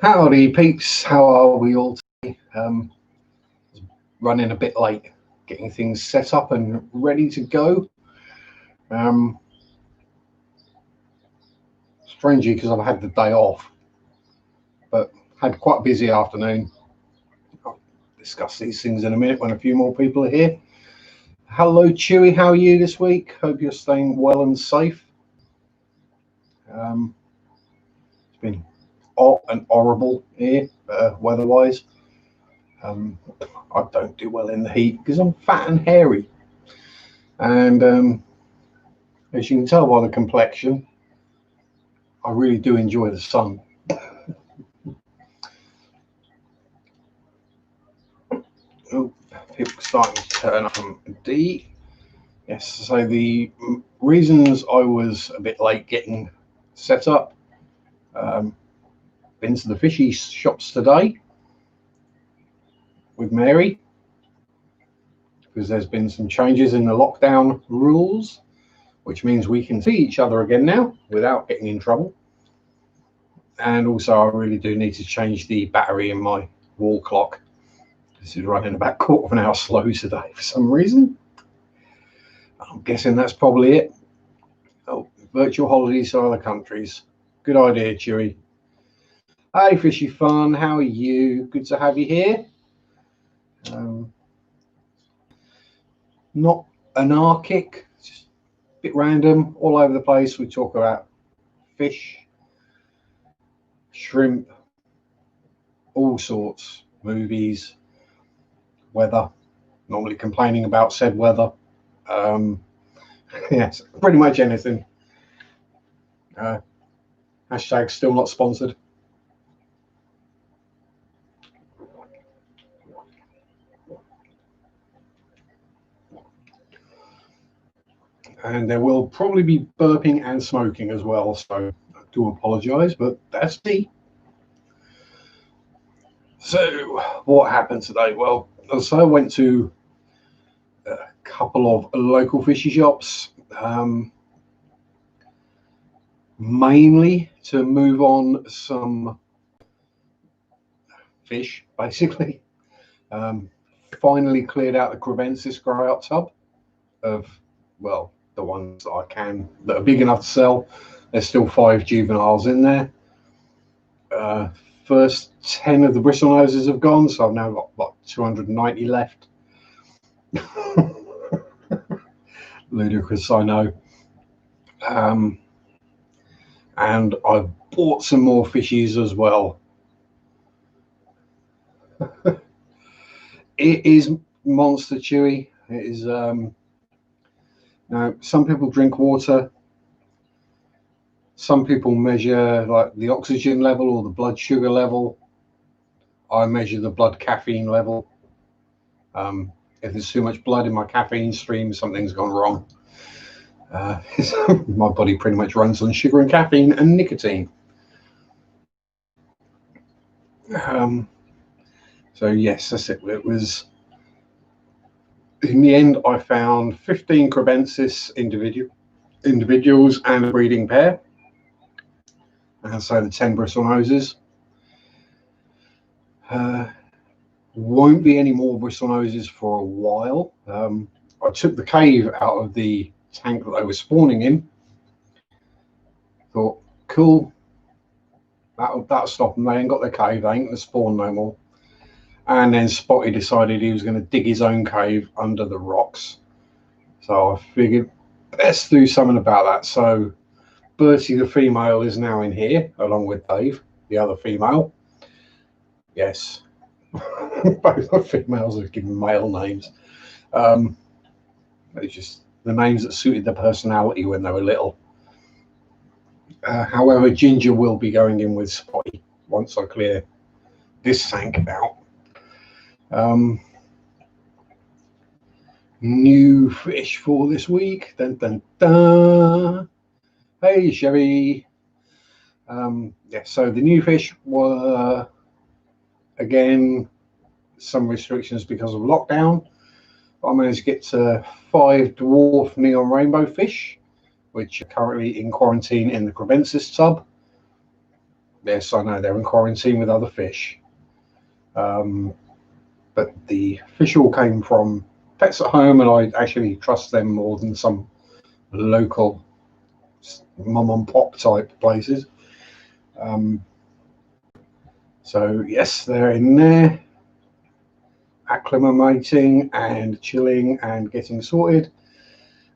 Howdy peeps, how are we all today? Running a bit late, getting things set up and ready to go. Strangely, because I've had the day off, but had quite a busy afternoon. I'll discuss these things in a minute when a few more people are here. Hello Chewy, how are you this week? Hope you're staying well and safe. It's been hot and horrible here, weather-wise. I don't do well in the heat because I'm fat and hairy, and as you can tell by the complexion, I really do enjoy the sun. Oh, people starting to turn up from D. Yes, so the reasons I was a bit late getting set up, been to the fishy shops today with Mary because there's been some changes in the lockdown rules, which means we can see each other again now without getting in trouble. And also I really do need to change the battery in my wall clock. This is running about quarter of an hour slow today for some reason. I'm guessing that's probably it. Oh, virtual holidays to other countries. Good idea, Chewy. Hey, Fishy Fun, how are you? Good to have you here. Not anarchic, just a bit random, all over the place. We talk about fish, shrimp, all sorts, movies, weather, normally complaining about said weather. Yes, pretty much anything. Hashtag still not sponsored. And there will probably be burping and smoking as well, so I do apologise, but that's me. So what happened today? Well, so I went to a couple of local fishy shops, mainly to move on some fish, basically. Finally cleared out the crevensis grow out tub of, well, the ones that I can that are big enough to sell. There's still 5 juveniles in there. First 10 of the bristlenoses have gone, so I've now got about 290 left. Ludicrous, I know. And I've bought some more fishies as well. It is monster chewy. It is. Now, some people drink water. Some people measure like the oxygen level or the blood sugar level. I measure the blood caffeine level. If there's too much blood in my caffeine stream, something's gone wrong. My body pretty much runs on sugar and caffeine and nicotine. So yes, that's it. It was, in the end, I found 15 crevensis individuals and a breeding pair. And so the 10 bristlenoses. Won't be any more bristlenoses for a while. I took the cave out of the tank that they were spawning in. Thought, cool, that'll stop them. They ain't got their cave, they ain't gonna spawn no more. And then Spotty decided he was going to dig his own cave under the rocks. So I figured, let's do something about that. So Bertie the female is now in here, along with Dave, the other female. Yes, both the females have given male names. It's just the names that suited their personality when they were little. However, Ginger will be going in with Spotty once I clear this tank out. New fish for this week. Dun, dun, dun. Hey, Chevy. Yeah, so the new fish were, again, some restrictions because of lockdown. I managed to get to 5 dwarf neon rainbow fish, which are currently in quarantine in the crevensis tub. Yes, I know they're in quarantine with other fish. But the fish all came from Pets at Home, and I actually trust them more than some local mum and pop type places. So yes, they're in there, acclimating and chilling and getting sorted.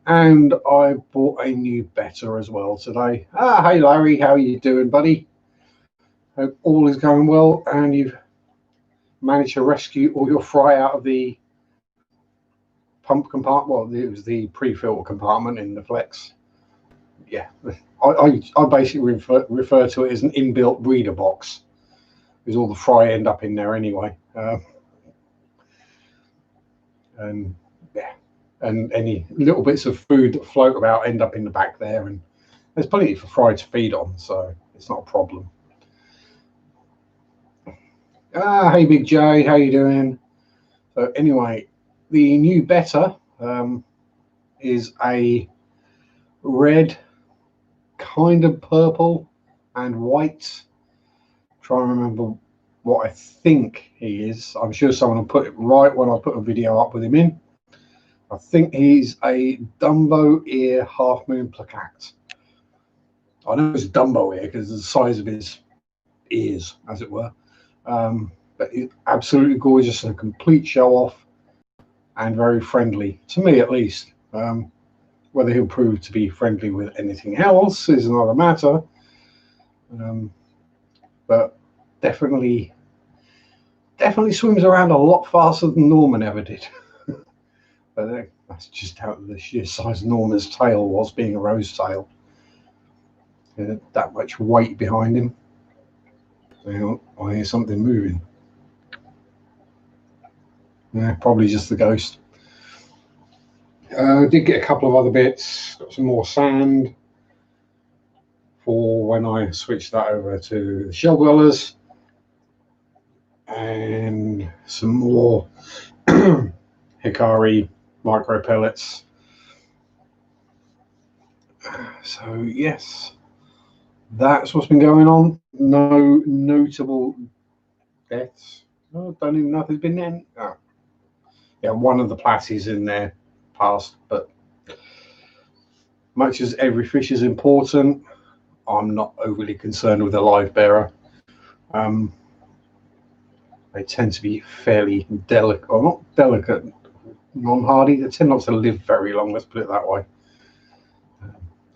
And I bought a new better as well today. Hey Larry, how are you doing, buddy? Hope all is going well, and you've managed to rescue all your fry out of the pump compartment. Well, it was the pre-filter compartment in the Flex. Yeah, I basically refer to it as an inbuilt breeder box, because all the fry end up in there anyway. And yeah, and any little bits of food that float about end up in the back there, and there's plenty for fry to feed on, so it's not a problem. Hey Big J, how you doing? So anyway, the new better is a red, kind of purple and white. Try and remember what I think he is. I'm sure someone will put it right when I put a video up with him in. I think he's a Dumbo ear half moon placat. I know it's Dumbo ear because of the size of his ears, as it were. But he's absolutely gorgeous and a complete show off, and very friendly, to me at least. Whether he'll prove to be friendly with anything else is another matter. But definitely swims around a lot faster than Norman ever did. But that's just how the sheer size Norman's tail was, being a rose tail. That much weight behind him. I hear something moving. Yeah, probably just the ghost. Did get a couple of other bits. Got some more sand for when I switched that over to the shell dwellers, and some more Hikari micro pellets. So yes, that's what's been going on. No notable deaths. Oh, don't even know if there's been any. Oh. Yeah, one of the platies in there passed, but much as every fish is important, I'm not overly concerned with a live bearer. They tend to be fairly delicate, or not delicate, non-hardy. They tend not to live very long, let's put it that way.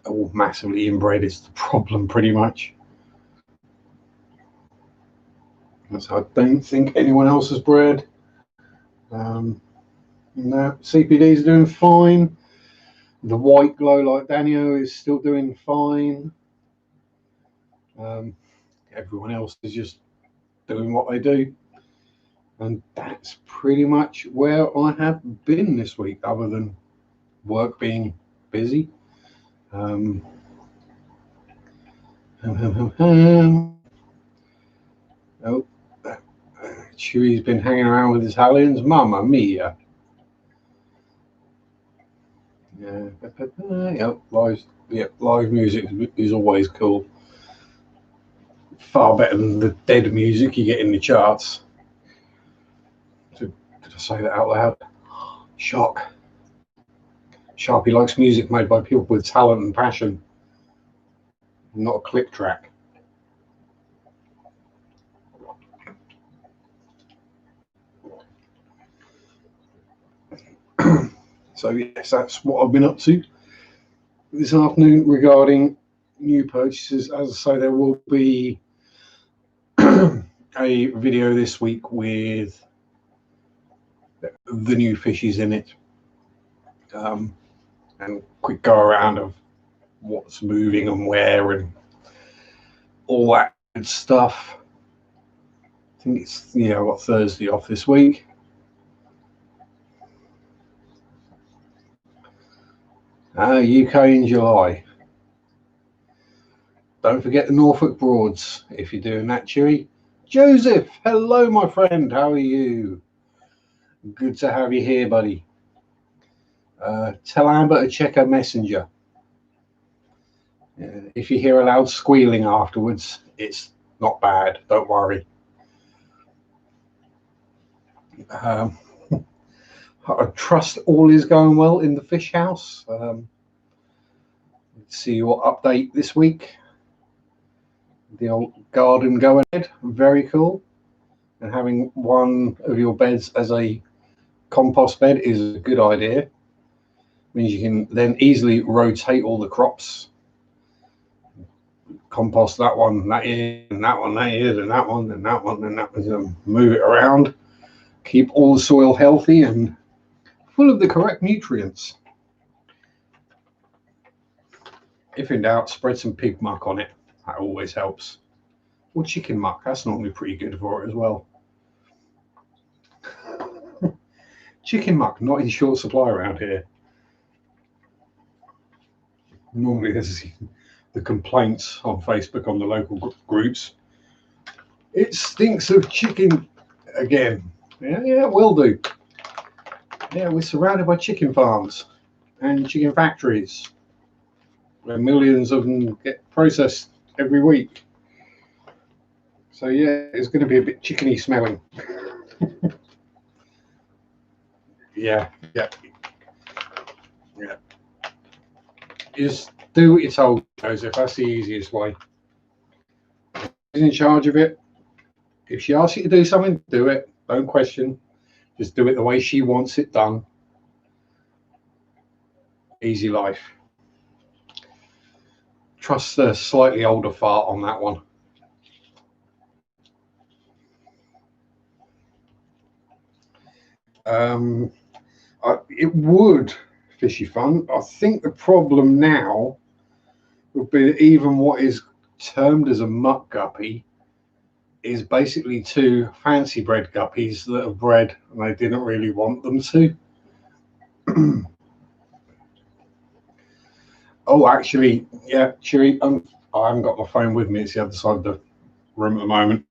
All massively inbred is the problem, pretty much. So I don't think anyone else has bred. No, CPD's doing fine. The white glow like Daniel is still doing fine. Everyone else is just doing what they do. And that's pretty much where I have been this week, other than work being busy. Oh, Chewie's been hanging around with his Hellions. Mamma mia. Yeah, live music is always cool. Far better than the dead music you get in the charts. Did I say that out loud? Shock. Sharpie likes music made by people with talent and passion, not a click track. So yes, that's what I've been up to this afternoon regarding new purchases. As I say, there will be a video this week with the new fishies in it, and quick go around of what's moving and where and all that good stuff. I think it's, I've got Thursday off this week. UK in July. Don't forget the Norfolk Broads if you're doing that, Chewy. Joseph, hello, my friend. How are you? Good to have you here, buddy. Tell Amber to check her messenger. If you hear a loud squealing afterwards, it's not bad, don't worry. I trust all is going well in the fish house. See your update this week. The old garden going ahead, very cool. And having one of your beds as a compost bed is a good idea. Means you can then easily rotate all the crops. Compost that one, that is, and that one, that is, and that one, and that one, and that one, and move it around. Keep all the soil healthy and full of the correct nutrients. If in doubt, spread some pig muck on it. That always helps. Or chicken muck, that's normally pretty good for it as well. Chicken muck, not in short supply around here. Normally there's the complaints on Facebook on the local groups. It stinks of chicken again. Yeah, will do. Yeah, we're surrounded by chicken farms and chicken factories where millions of them get processed every week. So yeah, it's going to be a bit chickeny smelling. Yeah. Just do what you're told, Joseph. That's the easiest way. She's in charge of it. If she asks you to do something, do it. Don't question. Just do it the way she wants it done. Easy life. Trust the slightly older fart on that one. It would fishy fun. I think the problem now would be that even what is termed as a muck guppy is basically two fancy bred guppies that are bred and they didn't really want them to. Oh, actually, yeah, Cheery, I haven't got my phone with me. It's the other side of the room at the moment.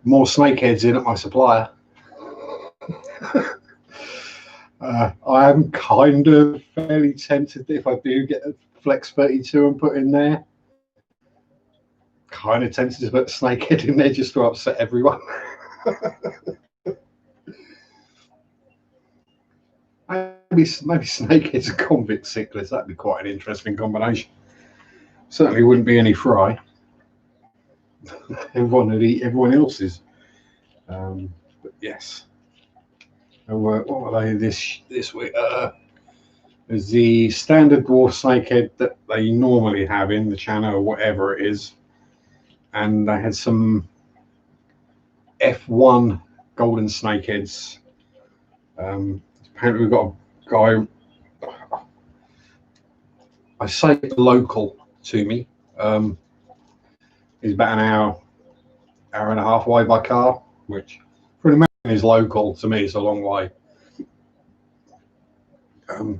More snakeheads in at my supplier. I am kind of fairly tempted if I do get a Flex 32 and put in there. Kind of tempted to put a snakehead in there just to upset everyone. Maybe snakeheads and convict cichlids. That'd be quite an interesting combination. Certainly wouldn't be any fry. Everyone would eat everyone else's. But yes. What were they this week? There's the standard dwarf snakehead that they normally have in the channel or whatever it is, and they had some F1 golden snakeheads. Apparently we've got a guy, I say local to me, he's about an hour and a half away by car, which for an American is local. To me it's a long way.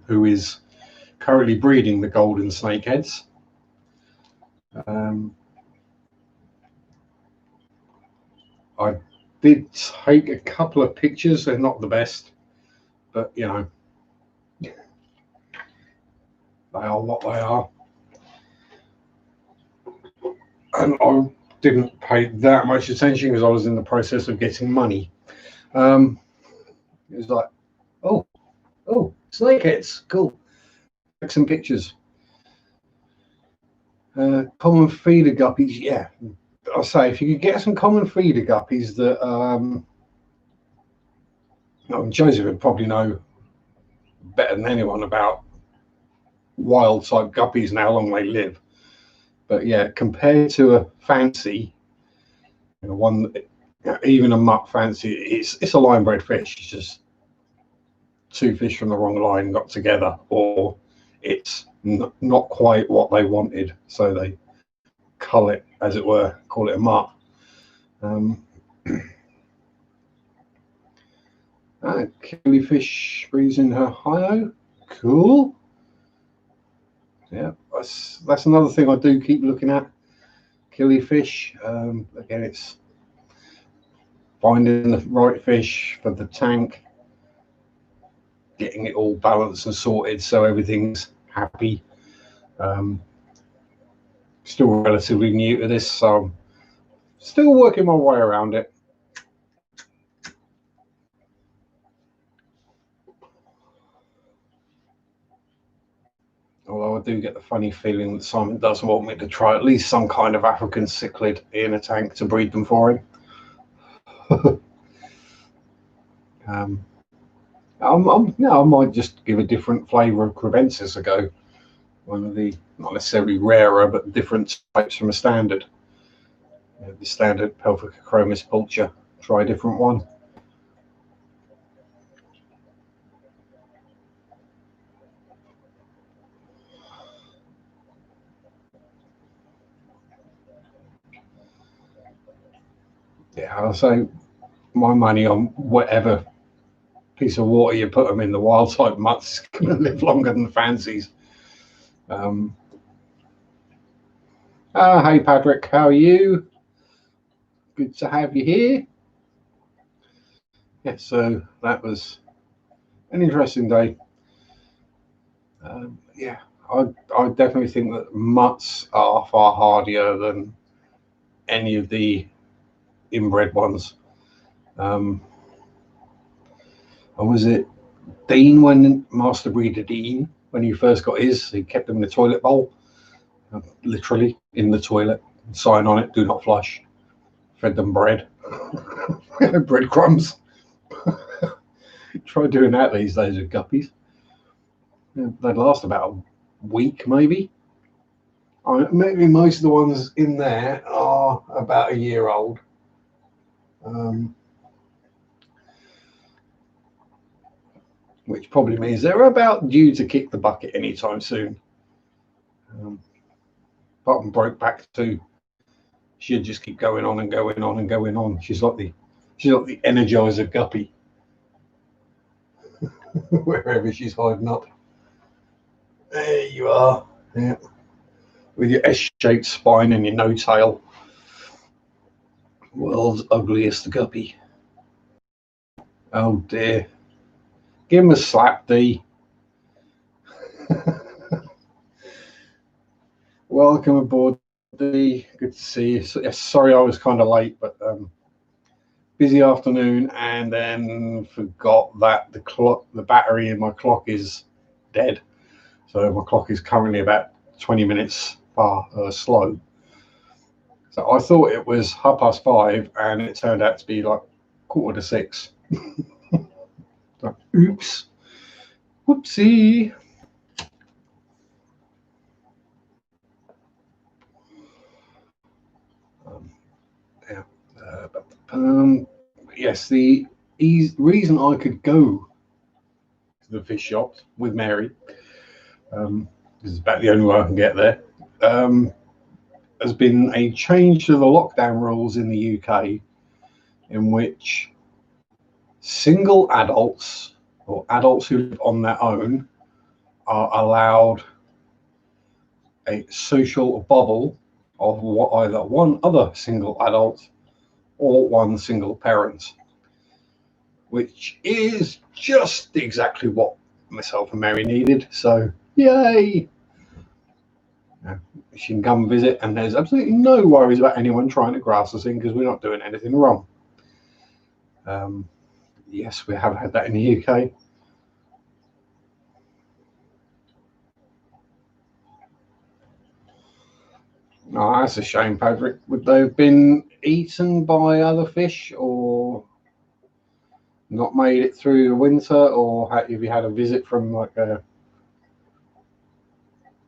Who is currently breeding the golden snakeheads. I did take a couple of pictures. They're not the best, but you know, they are what they are. And I didn't pay that much attention because I was in the process of getting money. It was like, oh, snakeheads, cool. Take some pictures. Common feeder guppies, yeah. I'll say if you could get some common feeder guppies that Joseph would probably know better than anyone about wild type guppies and how long they live. But yeah, compared to a fancy, one, even a muck fancy, it's a line bred fish. It's just two fish from the wrong line got together, or it's not quite what they wanted, so they cull it, as it were, call it a muck. Killifish breeds in Ohio. Cool. Yeah, that's another thing I do keep looking at. Killifish. Again, it's finding the right fish for the tank, getting it all balanced and sorted so everything's happy. still relatively new to this, so still working my way around it. Although I do get the funny feeling that Simon does want me to try at least some kind of African cichlid in a tank to breed them for him. I might just give a different flavour of Crevensis a go. One of the, not necessarily rarer, but different types from a standard. The standard Pelphicachromis pulcher. Try a different one. Yeah, I'll say my money on whatever piece of water you put them in. The wild type mutts going to live longer than the fancies. Hey Patrick, how are you? Good to have you here. Yeah, so that was an interesting day. Yeah, I definitely think that mutts are far hardier than any of the inbred ones. And was it Dean, when Master Breeder Dean, when he first got his, he kept them in the toilet bowl, literally in the toilet, sign on it, do not flush. Fed them bread, breadcrumbs. Try doing that these days with guppies. They'd last about a week, maybe. Maybe most of the ones in there are about a year old. Which probably means they're about due to kick the bucket anytime soon. Apart from broke back 2, she'll just keep going on and going on and going on. She's like the Energizer guppy. Wherever she's hiding up. There you are. Yeah. With your S-shaped spine and your no tail. World's ugliest guppy. Oh dear. Give him a slap, D. Welcome aboard, D. Good to see you. Yes, sorry I was kind of late, but busy afternoon, and then forgot that the battery in my clock is dead. So my clock is currently about 20 minutes slow. So I thought it was 5:30, and it turned out to be like 5:45. So, oops. Whoopsie. Yes, the reason I could go to the fish shop with Mary, this is about the only way I can get there, has been a change to the lockdown rules in the UK, in which single adults or adults who live on their own are allowed a social bubble of either one other single adult or one single parent, which is just exactly what myself and Mary needed. So yay! She can come visit, and there's absolutely no worries about anyone trying to grass us in, because we're not doing anything wrong. Yes, we have had that in the UK. Oh, that's a shame, Patrick. Would they have been eaten by other fish, or not made it through the winter, or have you had a visit from like a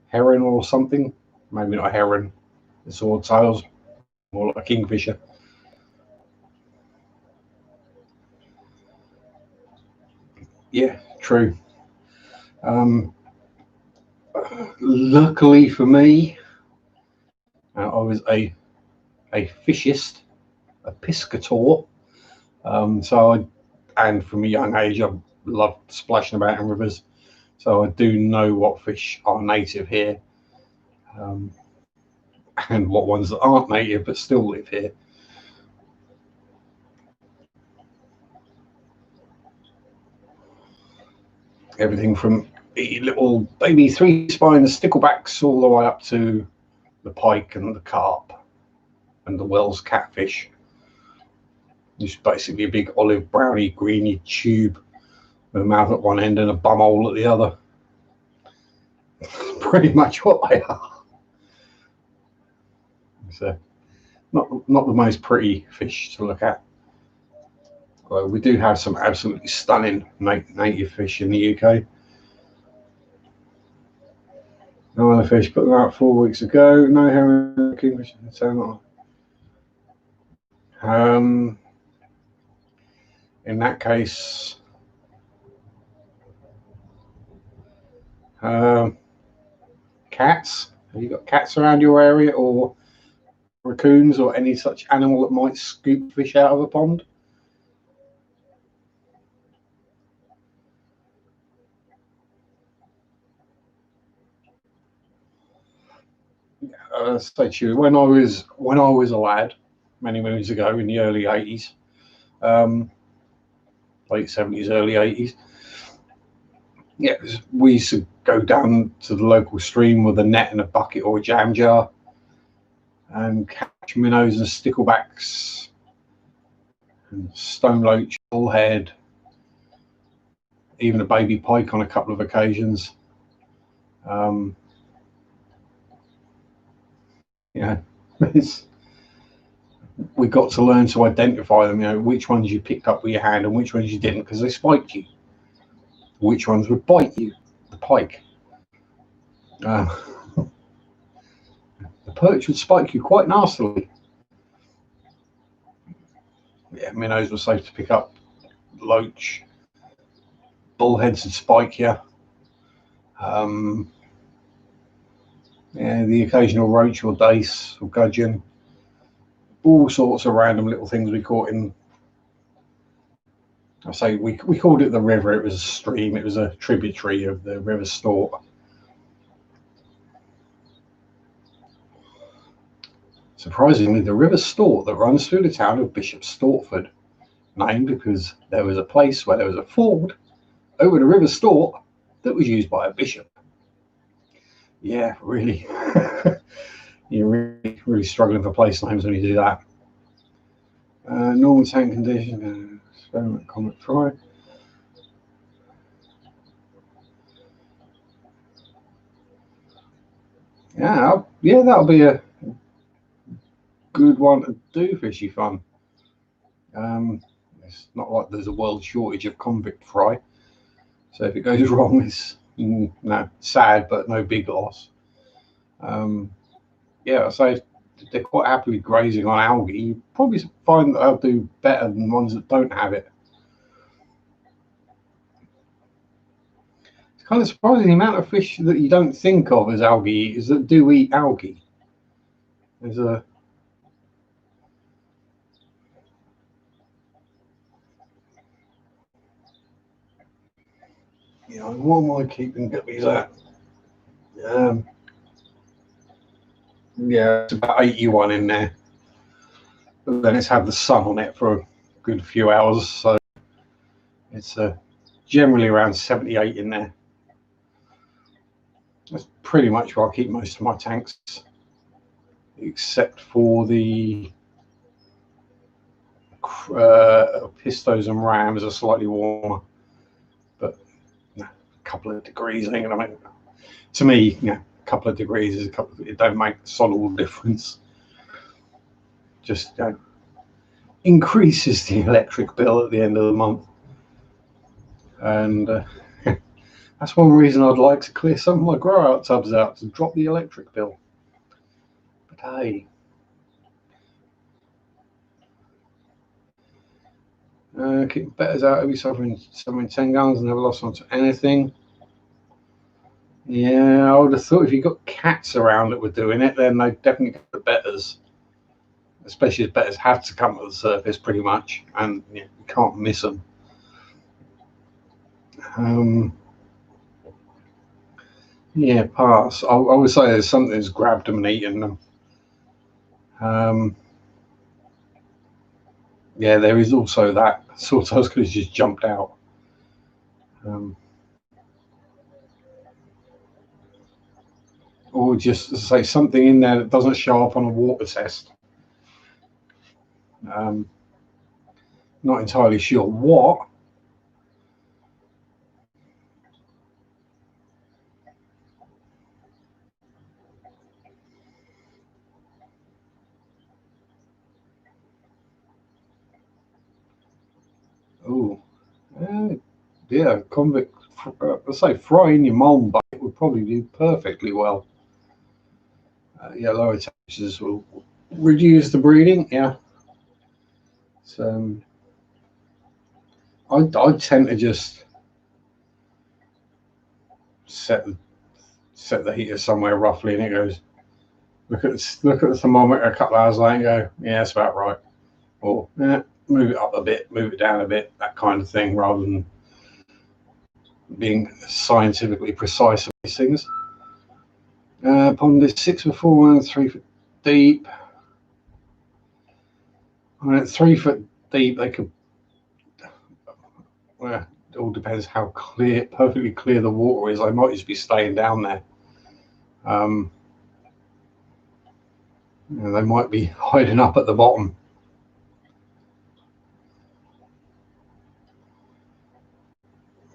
heron or something? Maybe not a heron, the swordtails, more like a kingfisher. Yeah, true. Luckily for me, I was a fishist, a piscator. And from a young age, I loved splashing about in rivers. So I do know what fish are native here, and what ones that aren't native but still live here. Everything from little baby 3-spine sticklebacks all the way up to the pike and the carp and the Wells catfish. It's basically a big olive browny greeny tube with a mouth at one end and a bum hole at the other. Pretty much what they are. So not the most pretty fish to look at. Although we do have some absolutely stunning native fish in the UK. No other fish, put them out 4 weeks ago. No herring, kingfish, in that case, cats. Have you got cats around your area, or raccoons, or any such animal that might scoop fish out of a pond? Say to you, when I was a lad, many moons ago in the early 80s, late 70s, early 80s, yeah, we used to go down to the local stream with a net and a bucket or a jam jar and catch minnows and sticklebacks and stone loach, bullhead, even a baby pike on a couple of occasions. Yeah, we got to learn to identify them, you know, which ones you picked up with your hand and which ones you didn't, because they spiked you. Which ones would bite you, the pike. The perch would spike you quite nastily. Yeah, minnows were safe to pick up. Loach, bullheads would spike you. Yeah, the occasional roach or dace or gudgeon. All sorts of random little things we caught in. I say we called it the river. It was a stream. It was a tributary of the River Stort. Surprisingly, the River Stort that runs through the town of Bishop Stortford, named because there was a place where there was a ford over the River Stort that was used by a bishop. Yeah, really. You're really struggling for place names when you do that. Normal tank condition, experiment comet fry. Yeah, that'll be a good one to do, fishy fun. It's not like there's a world shortage of convict fry, so if it goes wrong, it's no, sad, but no big loss. Yeah, so they're quite happily grazing on algae. You probably find that they'll do better than ones that don't have it. It's kind of surprising the amount of fish that you don't think of as algae eaters that do eat algae. There's a what am I keeping guppies at? Yeah, it's about 81 in there. But then it's had the sun on it for a good few hours, so it's generally around 78 in there. That's pretty much where I keep most of my tanks, except for the pistos and rams are slightly warmer, but a couple of degrees ain't gonna make. To me, a couple of degrees is it don't make a solid difference. Just increases the electric bill at the end of the month, and that's one reason I'd like to clear some of my grow out tubs out to drop the electric bill. But hey, keep betters out every suffering 10 gallons and never lost onto anything. Yeah, I would have thought if you got cats around that were doing it, then they'd definitely get the betters. Especially as betters have to come to the surface pretty much, and you can't miss them. Yeah, pass. I would say there's something that's grabbed them and eaten them. Yeah, there is also that. Sort of could have just jumped out. or just say something in there that doesn't show up on a water test. Not entirely sure what. Oh, yeah, convict. Let's say frying your mold bait would probably do perfectly well. Yeah, lower temperatures will reduce the breeding. Yeah. So I tend to just set the heater somewhere roughly, and it goes. Look at the thermometer a couple of hours later and go, yeah, that's about right. Or move it up a bit, move it down a bit, that kind of thing, rather than being scientifically precise with these things. Pond is 6 foot 4 and 3 foot deep. At 3 foot deep, they could. Well, it all depends how perfectly clear the water is. They might just be staying down there. They might be hiding up at the bottom.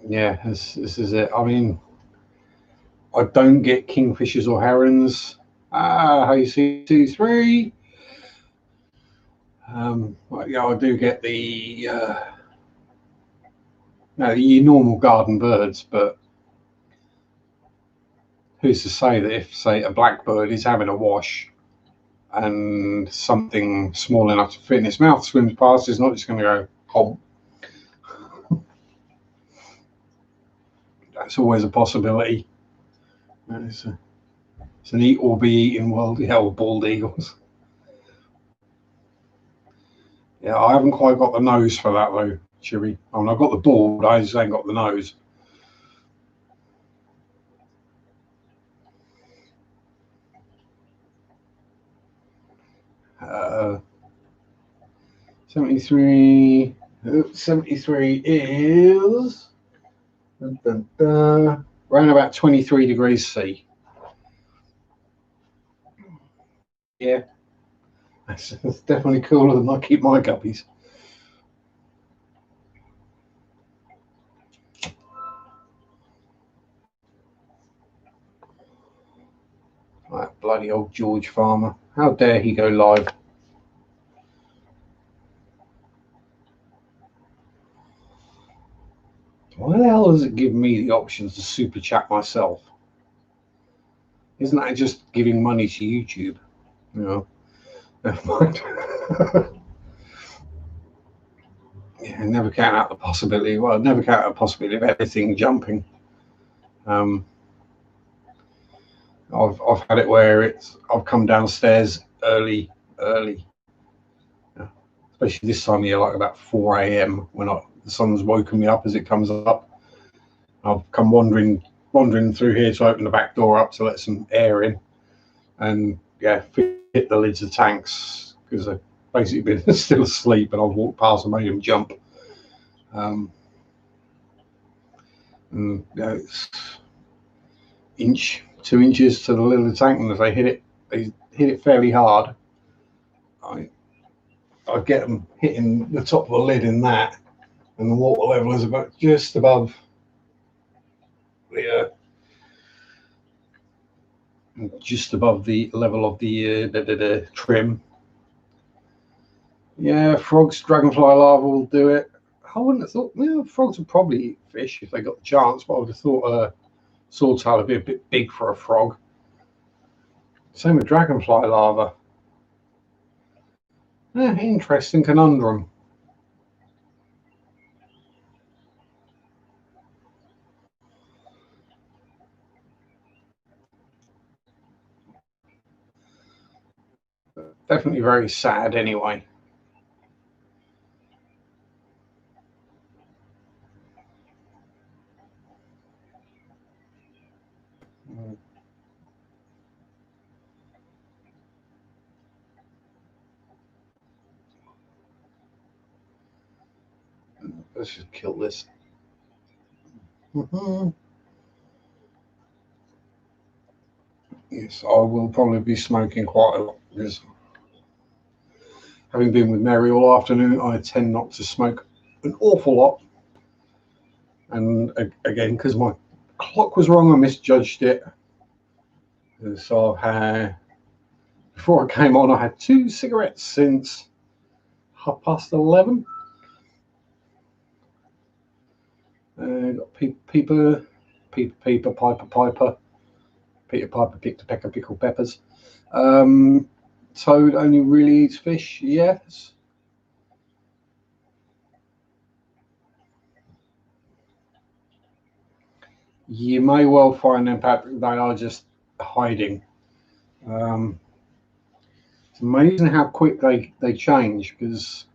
Yeah, this is it. I mean, I don't get kingfishers or herons. How you see 2-3. Yeah, I do get the your normal garden birds, but who's to say that if, say, a blackbird is having a wash and something small enough to fit in its mouth swims past, it's not just going to go home. That's always a possibility. It's an eat or be eaten world. Yeah, bald eagles. Yeah, I haven't quite got the nose for that though, Chewy. I mean, I've got the bald, I just ain't got the nose. 73. 73 is around about 23 degrees C. Yeah, that's definitely cooler than I keep my guppies. That bloody old George Farmer. How dare he go live? Why the hell does it give me the options to super chat myself? Isn't that just giving money to YouTube? No, never mind. Yeah, never count out the possibility. Well, never count out the possibility of everything jumping. I've had it where I've come downstairs early, especially this time of year, like about 4 a.m. when the sun's woken me up as it comes up. I've come wandering through here to open the back door up to let some air in, and yeah, hit the lids of tanks because they've basically been still asleep, and I've walked past and made them jump. And it's 2 inches to the lid of the tank, and if they hit it fairly hard, I get them hitting the top of the lid in that, and the water level is about just above the level of the trim. Yeah, frogs, dragonfly larvae will do it. I wouldn't have thought. Well, frogs would probably eat fish if they got the chance, but I would have thought swordtail would be a bit big for a frog. Same with dragonfly larvae. Interesting conundrum. Definitely very sad anyway. Let's just kill this. Yes, I will probably be smoking quite a lot because having been with Mary all afternoon, I tend not to smoke an awful lot. And again, because my clock was wrong, I misjudged it. And so I've had, before I came on, I had 2 cigarettes since 11:30. Got Peeper, Piper, Piper, Peter Piper picked a peck of pickled peppers. Toad only really eats fish, yes. You may well find them, Patrick, they are just hiding. It's amazing how quick they change, because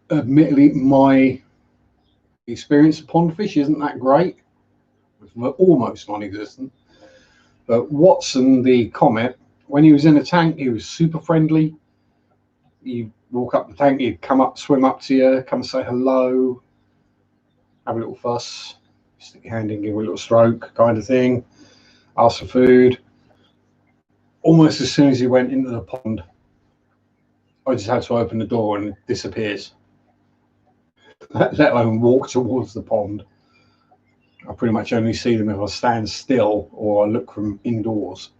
admittedly my experience of pond fish isn't that great. It's almost non-existent. But Watson, the comet, when he was in a tank, he was super friendly. You walk up the tank, he'd come up, swim up to you, come say hello, have a little fuss, stick your hand in, give a little stroke, kind of thing, ask for food. Almost as soon as he went into the pond, I just had to open the door and it disappears. Let alone walk towards the pond. I pretty much only see them if I stand still or I look from indoors.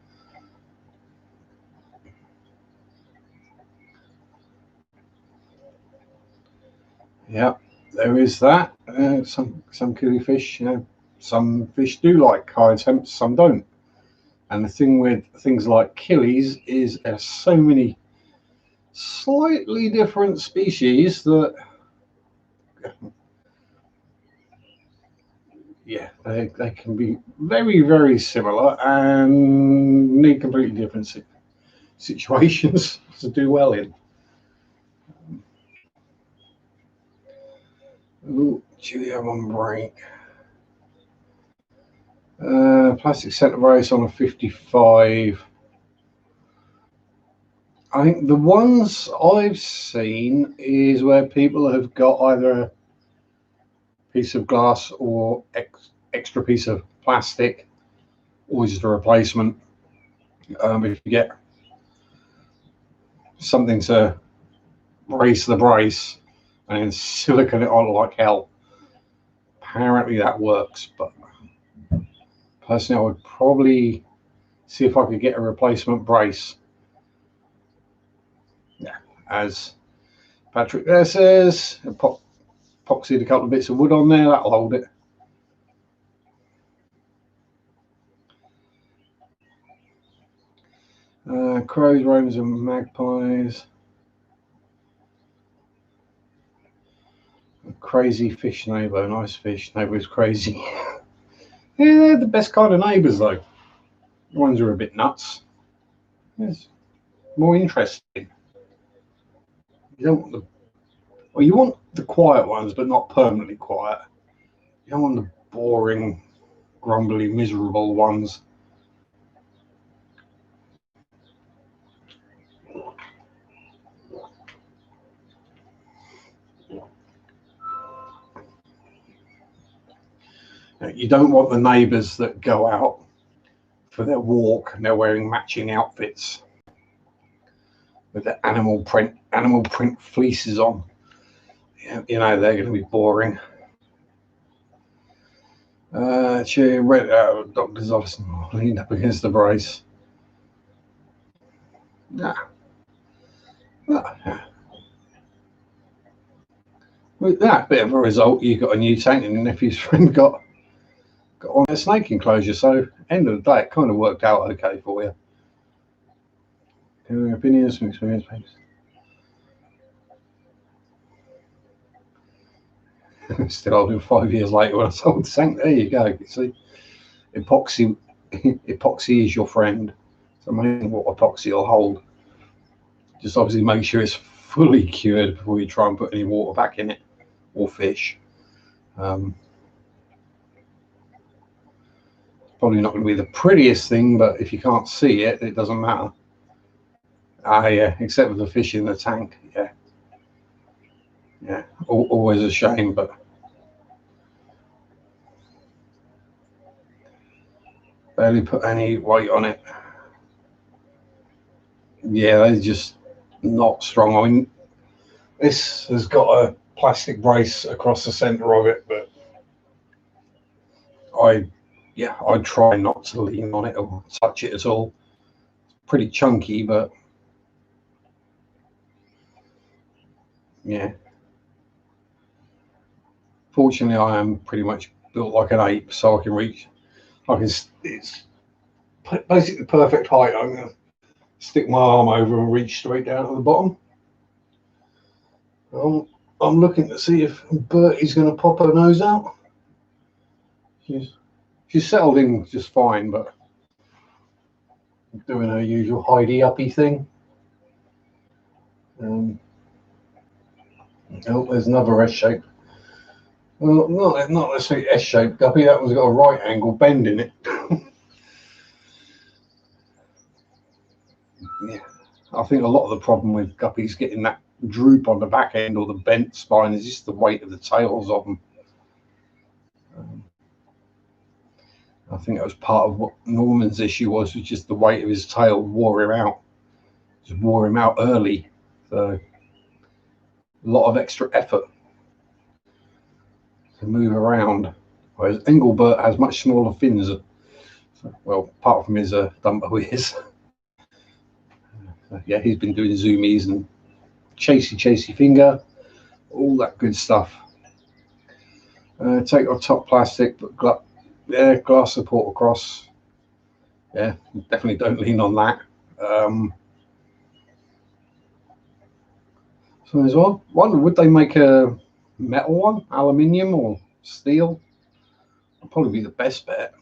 Yeah, there is that. Some killifish, some fish do like high temps, some don't. And the thing with things like killies is there's so many slightly different species that, yeah, they can be very, very similar and need completely different situations to do well in. Ooh, Julia on break. Plastic centre race on a 55. I think the ones I've seen is where people have got either a piece of glass or extra piece of plastic, or just a replacement. If you get something to brace the brace and then silicone it on like hell, apparently that works. But personally, I would probably see if I could get a replacement brace. Yeah, as Patrick there says, epoxied a couple of bits of wood on there, that'll hold it. Crows, ravens, and magpies. A crazy fish neighbour, nice fish neighbour is crazy. Yeah, they're the best kind of neighbours though. The ones who are a bit nuts. It's more interesting. You don't want the, well, you want the quiet ones, but not permanently quiet. You don't want the boring, grumbly, miserable ones. You don't want the neighbours that go out for their walk and they're wearing matching outfits with the animal print fleeces on. You know they're going to be boring. She read out doctor's office and leaned up against the brace. Nah. With that bit of a result, you got a new tank, and your nephew's friend got on a snake enclosure. So, end of the day, it kind of worked out okay for you. Any opinions from experience, please? Still holding 5 years later when I sold the tank. There you go. You see, epoxy is your friend. It's amazing what epoxy will hold. Just obviously make sure it's fully cured before you try and put any water back in it or fish. Probably not going to be the prettiest thing, but if you can't see it, it doesn't matter. Yeah, except for the fish in the tank. Yeah, always a shame, but Barely put any weight on it. Yeah, they're just not strong. I mean, this has got a plastic brace across the center of it, but I try not to lean on it or touch it at all. It's pretty chunky, but yeah. Fortunately, I am pretty much built like an ape, so I can reach. It's basically the perfect height. I'm gonna stick my arm over and reach straight down to the bottom. I'm looking to see if Bertie's going to pop her nose out. She's settled in just fine, but doing her usual hidey-uppy thing. Oh, there's another S shape. Well, not necessarily S shape guppy. That one's got a right angle bend in it. Yeah, I think a lot of the problem with guppies getting that droop on the back end or the bent spine is just the weight of the tails of them. I think that was part of what Norman's issue was just the weight of his tail wore him out. Just wore him out early. So a lot of extra effort to move around. Whereas Engelbert has much smaller fins. Well, apart from his Dumbo ears. Yeah, he's been doing zoomies and chasey finger, all that good stuff. Take off top plastic, but glass support across. Yeah, definitely don't lean on that. So as well, wonder would they make a metal one, aluminium or steel? That'd probably be the best bet.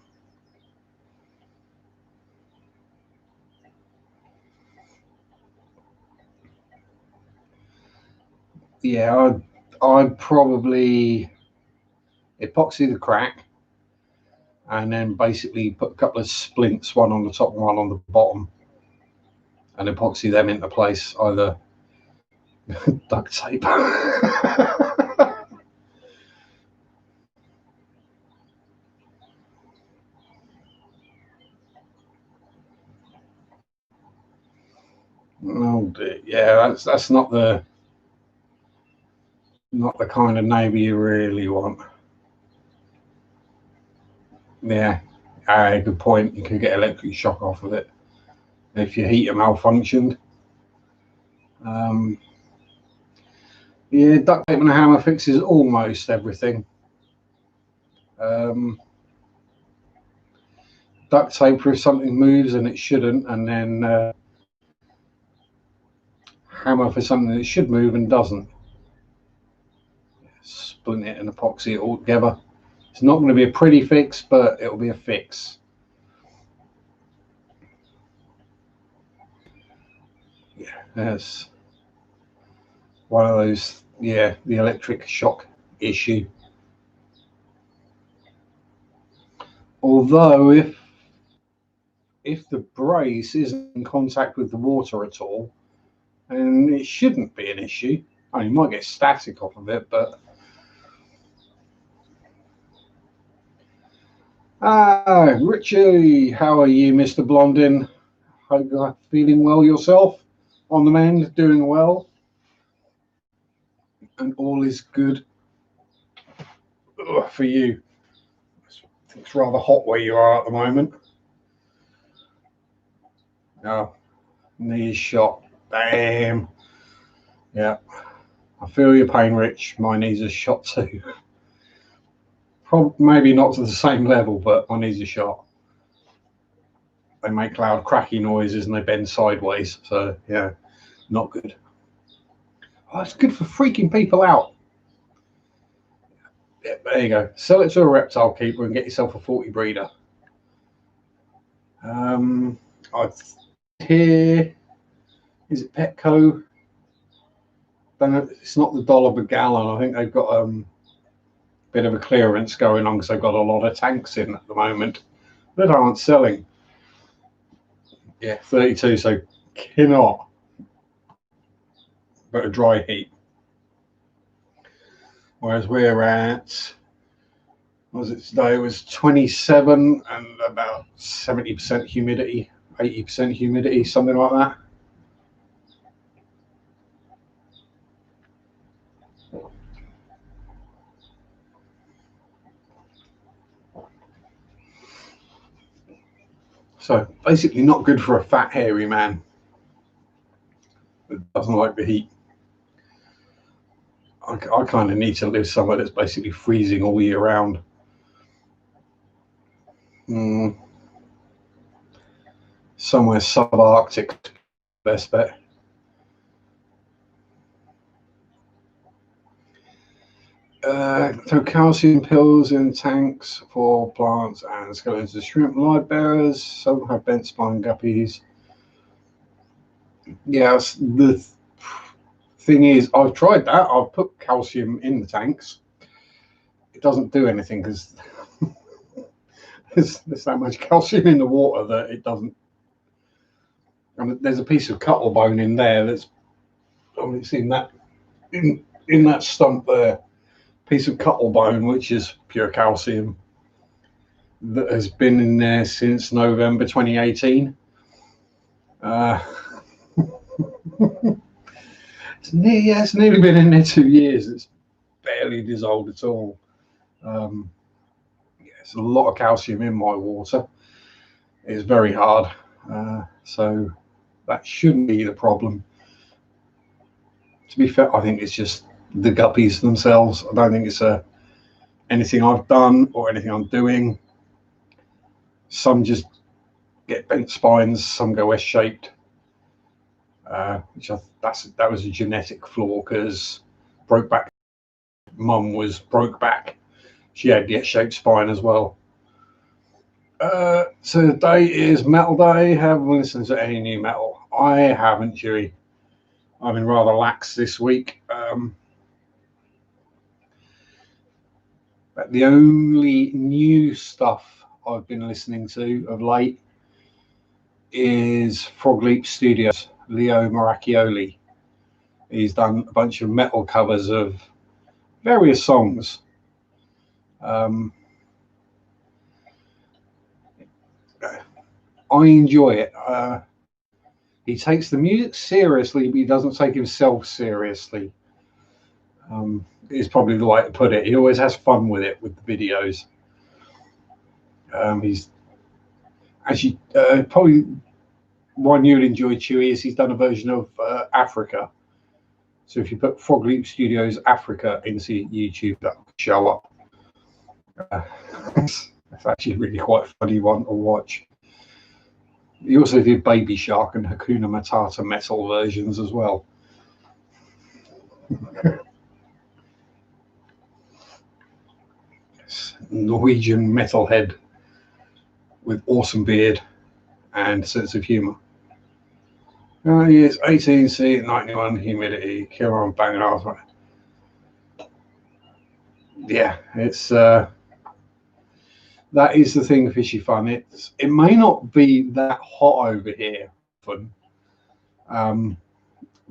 Yeah, I'd probably epoxy the crack and then basically put a couple of splints, one on the top and one on the bottom, and epoxy them into place, either duct tape. Oh dear. Yeah, that's not the kind of neighbour you really want. Yeah, good point. You could get electric shock off of it if your heater malfunctioned. Yeah, duct tape and a hammer fixes almost everything. Duct tape for if something moves and it shouldn't, and then hammer for something that should move and doesn't. Splint it and epoxy it all together. It's not going to be a pretty fix, but it'll be a fix. Yeah, that's one of those. Yeah, the electric shock issue. Although if the brace isn't in contact with the water at all, then it shouldn't be an issue. I mean, you might get static off of it, but Richie, how are you, Mr. Blondin? Hope you're feeling well yourself. On the mend, doing well, and all is good for you. It's rather hot where you are at the moment. Oh, knee shot. Damn. Yeah. I feel your pain, Rich. My knees are shot too. Maybe not to the same level, but my knees are shot. They make loud cracky noises and they bend sideways. So, yeah, not good. Oh, it's good for freaking people out. Yeah, there you go. Sell it to a reptile keeper and get yourself a 40 breeder. I hear, is it Petco? Don't know, it's not the dollar per gallon. I think they've got a bit of a clearance going on because they've got a lot of tanks in at the moment that aren't selling. Yeah, 32, so cannot. But a dry heat. Whereas we're at What was it today? It was 27 and about 70% humidity, 80% humidity, something like that. So basically not good for a fat, hairy man that doesn't like the heat. I kind of need to live somewhere that's basically freezing all year round. Somewhere subarctic, best bet. So calcium pills in tanks for plants and skeletons of shrimp live bearers. Some have bent spine guppies. Yes, the thing is, I've tried that. I've put calcium in the tanks. It doesn't do anything because there's that much calcium in the water that it doesn't. And there's a piece of cuttle bone in there that's, it's in that stump there. Piece of cuttle bone, which is pure calcium, that has been in there since November 2018. It's nearly been in there 2 years. It's barely dissolved at all. It's a lot of calcium in my water. It's very hard, so that shouldn't be the problem. To be fair, I think it's just the guppies themselves. I don't think it's anything I've done or anything I'm doing. Some just get bent spines, some go S-shaped, that was a genetic flaw because Brokeback mum was broke back. She had the S-shaped spine as well. So today is metal day. Have we listened to any new metal? I haven't, Chewy. I've been rather lax this week. But the only new stuff I've been listening to of late is Frog Leap Studios, Leo Maracchioli. He's done a bunch of metal covers of various songs. I enjoy it. He takes the music seriously, but he doesn't take himself seriously. Is probably the way to put it. He always has fun with it, with the videos. He's actually probably one you'll enjoy, Chewy, is he's done a version of Africa. So if you put Frog Leap Studios Africa into YouTube, that will show up. It's actually really quite a funny one to watch. He also did Baby Shark and Hakuna Matata metal versions as well. Norwegian metalhead with awesome beard and sense of humour. Yes, 18C, 91 humidity, killer on banging off. Yeah, it's that is the thing, Fishy Fun. It may not be that hot over here often,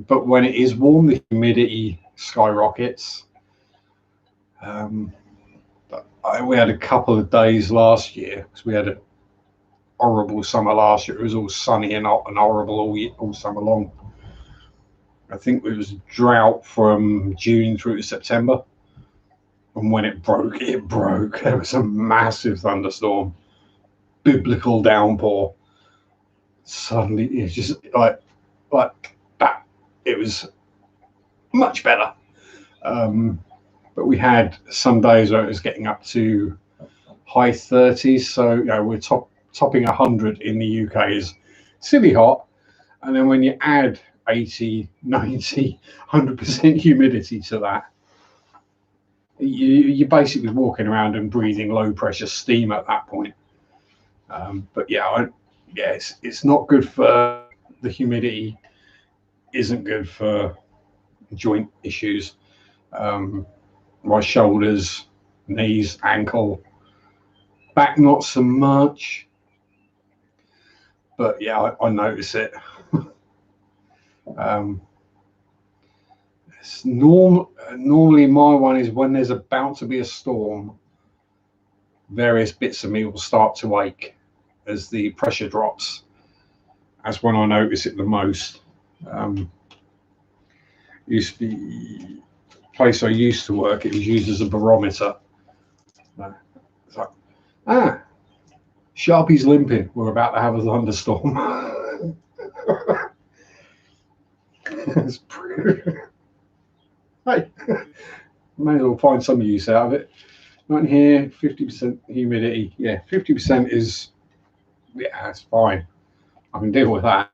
but when it is warm, the humidity skyrockets. We had a couple of days last year because we had a horrible summer last year. It was all sunny and hot and horrible all summer long. I think it was drought from June through to September. And when it broke. There was a massive thunderstorm, biblical downpour. Suddenly, it's just like that. It was much better. But we had some days where it was getting up to high 30s. So we're topping 100 in the UK is silly hot. And then when you add 80, 90, 100% humidity to that, you're basically walking around and breathing low pressure steam at that point. But it's not good for the humidity. Isn't good for joint issues. My shoulders, knees, ankle, back not so much. But yeah, I notice it. Normally my one is when there's about to be a storm various bits of me will start to ache as the pressure drops. That's when I notice it the most. Used to be place I used to work, it was used as a barometer. It's like, Sharpie's limping. We're about to have a thunderstorm. It's pretty... Hey, may as well find some use out of it. Not in here. 50% humidity. Yeah, 50% is, yeah, that's fine. I can deal with that.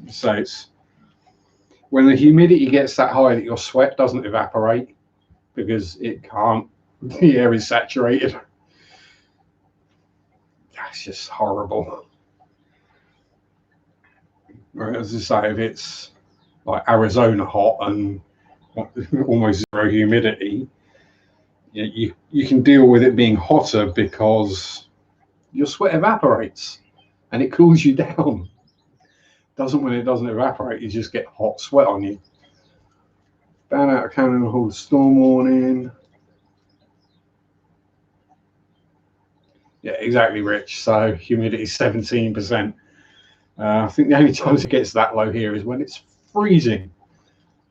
So it's when the humidity gets that high that your sweat doesn't evaporate because it can't. The air is saturated. That's just horrible. As I say, if it's like Arizona hot and almost zero humidity, you can deal with it being hotter because your sweat evaporates and it cools you down. Doesn't when it doesn't evaporate, you just get hot sweat on you. Found out Cannon Hall storm warning. Yeah, exactly, Rich. So humidity 17%. I think the only times it gets that low here is when it's freezing,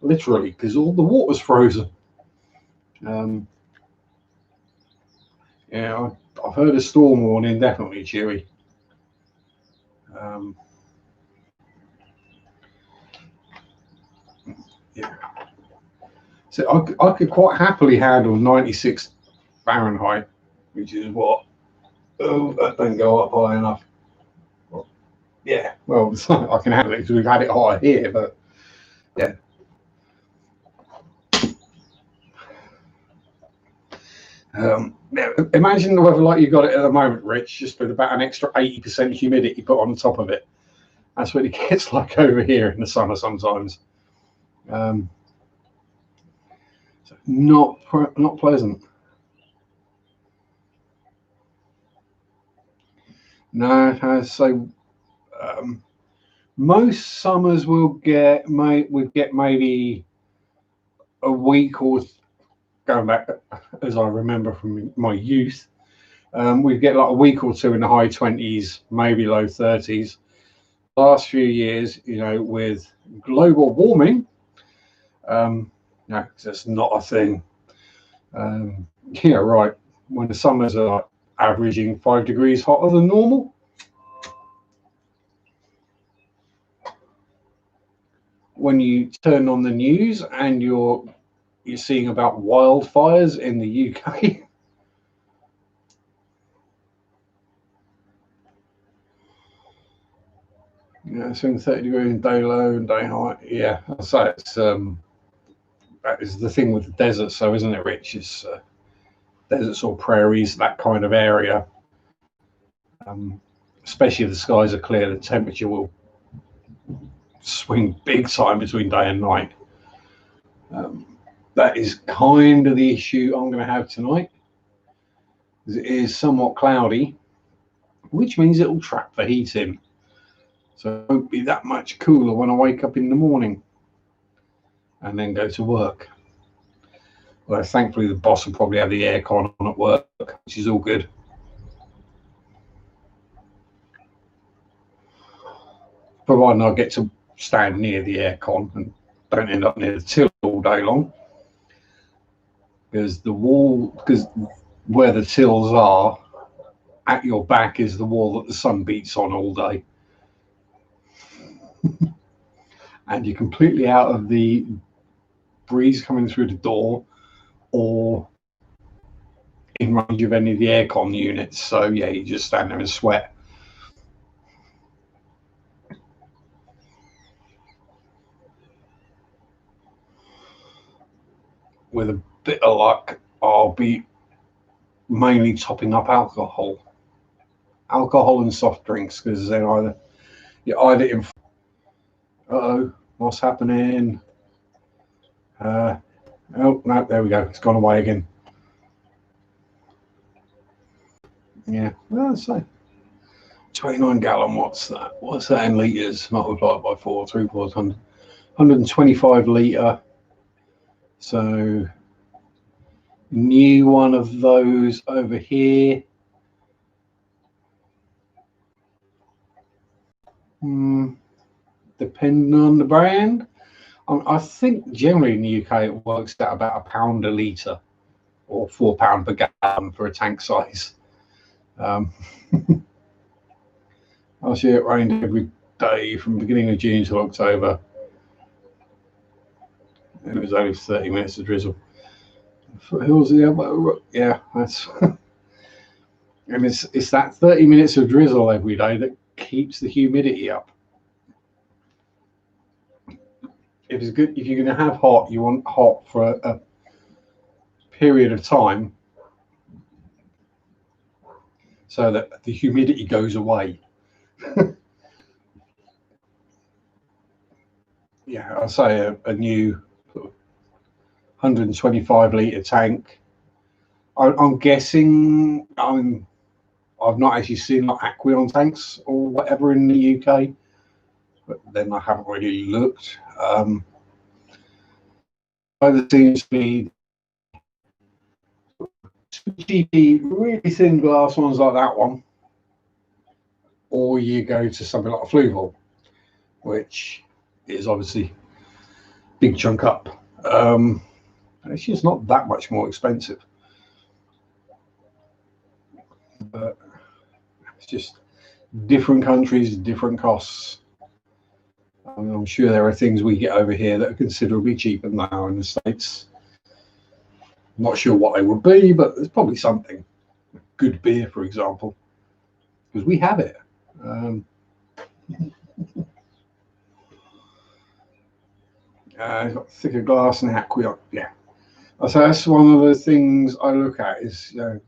literally, because all the water's frozen. Yeah, I've heard a storm warning, definitely, Chewy. Yeah. So I could quite happily handle 96 Fahrenheit, which is what? Oh, that don't go up high enough. Well, yeah, well, I can handle it because we've had it higher here, but yeah. Imagine the weather like you got it at the moment, Rich, just with about an extra 80% humidity put on top of it. That's what it gets like over here in the summer sometimes. So not pleasant. No, so most summers we'll get maybe a week or going back as I remember from my youth. We get like a week or two in the high 20s, maybe low 30s. Last few years, you know, with global warming, no, that's not a thing. Yeah, right. When the summers are averaging 5 degrees hotter than normal. When you turn on the news and you're seeing about wildfires in the UK. Yeah, swing 30 degrees in day low and day high. Yeah, so it's that is the thing with the desert, so isn't it, Rich? It's deserts or prairies, that kind of area. Especially if the skies are clear, the temperature will swing big time between day and night. That is kind of the issue I'm going to have tonight. It is somewhat cloudy, which means it will trap the heat in. So it won't be that much cooler when I wake up in the morning and then go to work. Well, thankfully, the boss will probably have the aircon on at work, which is all good. Providing I get to stand near the aircon and don't end up near the till all day long. Because where the tills are, at your back is the wall that the sun beats on all day. And you're completely out of the breeze coming through the door or in range of any of the aircon units. So yeah, you just stand there and sweat. With a bit of luck, I'll be mainly topping up alcohol and soft drinks, because then either in. Uh-oh, what's happening? Oh no, there we go. It's gone away again. Yeah, well, so 29 gallon. What's that? What's that in liters? Multiplied by 4, 3 quarters, 125 litre. So new one of those over here. Depending on the brand. I think generally in the UK it works out about £1 a litre or £4 per gallon for a tank size. Last year it rained every day from the beginning of June till October, and it was only 30 minutes of drizzle. Foothills, yeah, that's and it's that 30 minutes of drizzle every day that keeps the humidity up. If it's good, if you're going to have hot, you want hot for a period of time so that the humidity goes away. Yeah, I'll say a new 125 litre tank. I'm guessing, I've not actually seen like Aqueon tanks or whatever in the UK, but then I haven't really looked. Either seems to be cheapy, really thin glass ones like that one, or you go to something like a Fluval, which is obviously big chunk up. It's just not that much more expensive, but it's just different countries, different costs. I'm sure there are things we get over here that are considerably cheaper than they are in the States. I'm not sure what they would be, but there's probably something. Good beer, for example, because we have it. It's got thicker glass and Aqueon. Yeah, so that's one of the things I look at is, yeah,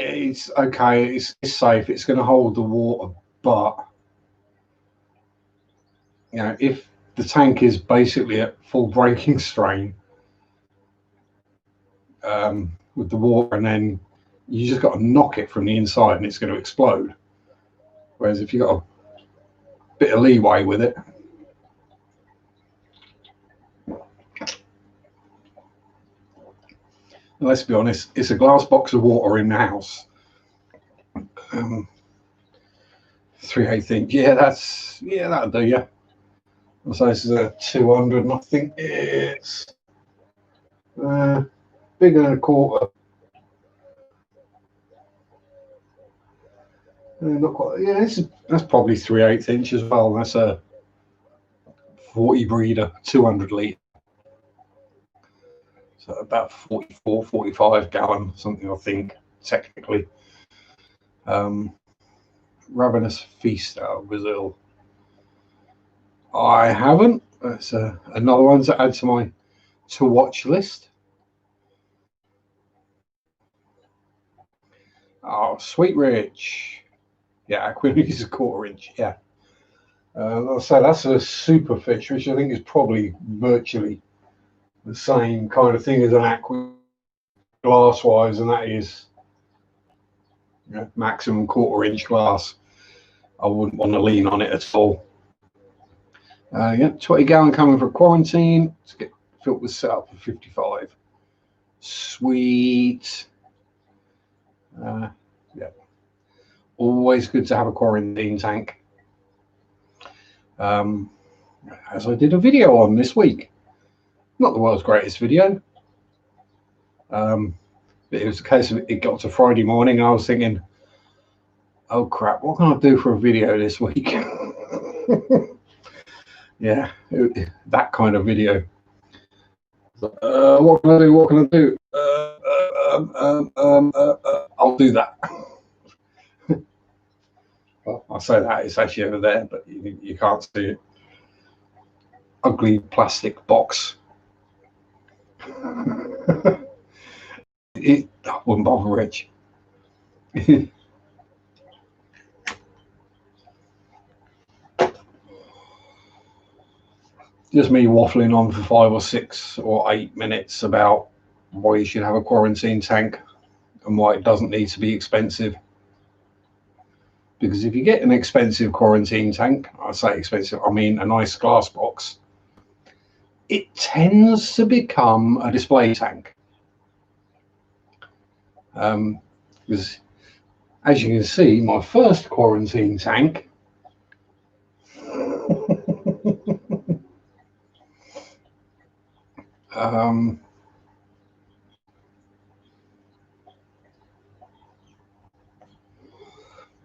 it's okay, it's safe, it's going to hold the water, but if the tank is basically at full breaking strain with the water, and then you just got to knock it from the inside and it's going to explode. Whereas if you've got a bit of leeway with it, let's be honest, it's a glass box of water in the house. 3/8 inch, that'll do you. So this is a 200, and I think it's bigger than a quarter. Not quite. Yeah, that's probably 3/8 inch as well. That's a 40 breeder, 200 litre. So about 44, 45 gallon, something, I think, technically. Ravenous Feast out of Brazil. I haven't. That's another one to add to my to watch list. Oh, Sweet Rich. Yeah, Aqueon is a 1/4 inch. Yeah. I'll say that's a super fish, which I think is probably virtually the same kind of thing as an Aqueon glass wise, and that is maximum 1/4 inch glass. I wouldn't want to lean on it at all. 20 gallon coming for quarantine. Let's get filters set up for 55. Sweet. Yeah, always good to have a quarantine tank. As I did a video on this week. Not the world's greatest video. But it was a case of it got to Friday morning and I was thinking, oh crap, what can I do for a video this week? Yeah, that kind of video. What can I do? What can I do? I'll do that. Well, I say that it's actually over there, but you can't see it. Ugly plastic box. I wouldn't bother, Rich. Just me waffling on for 5 or 6 or 8 minutes about why you should have a quarantine tank and why it doesn't need to be expensive. Because if you get an expensive quarantine tank, I say expensive, I mean a nice glass box, it tends to become a display tank. Because as you can see, my first quarantine tank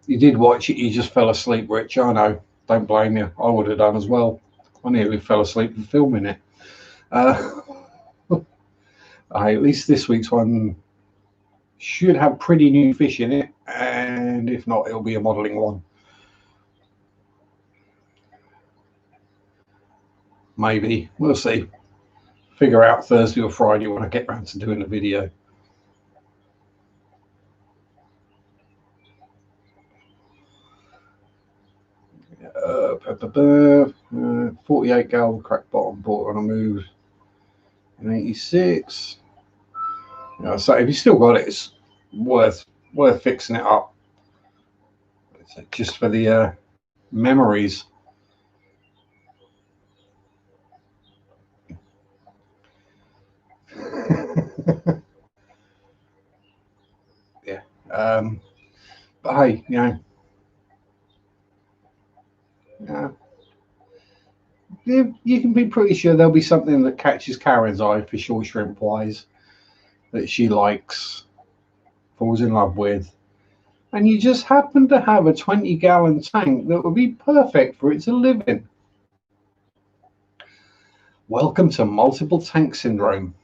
you did watch it, you just fell asleep, Rich. I know, don't blame you. I would have done as well. I nearly fell asleep filming it. At least this week's one should have pretty new fish in it, and if not, it'll be a modelling one. Maybe, we'll see. Figure out Thursday or Friday when I get around to doing the video. Uh, 48 gallon crack bottom, bought on a move in 86. So if you still got it, it's worth fixing it up, just for the memories. Yeah. But hey, you can be pretty sure there'll be something that catches Karen's eye, for sure, shrimp wise, that she likes, falls in love with, and you just happen to have a 20-gallon tank that would be perfect for it to live in. Welcome to multiple tank syndrome.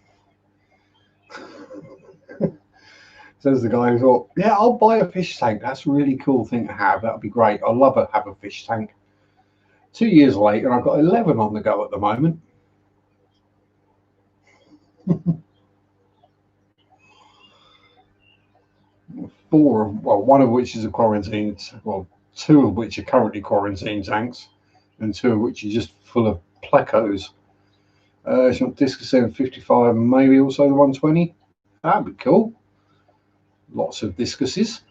Says the guy who thought, yeah, I'll buy a fish tank. That's a really cool thing to have. That'd be great. I'd love to have a fish tank. 2 years later, I've got 11 on the go at the moment. One of which is a quarantine, well, 2 of which are currently quarantine tanks, and 2 of which are just full of plecos. Discus 755, maybe also the 120. That'd be cool. Lots of discuses.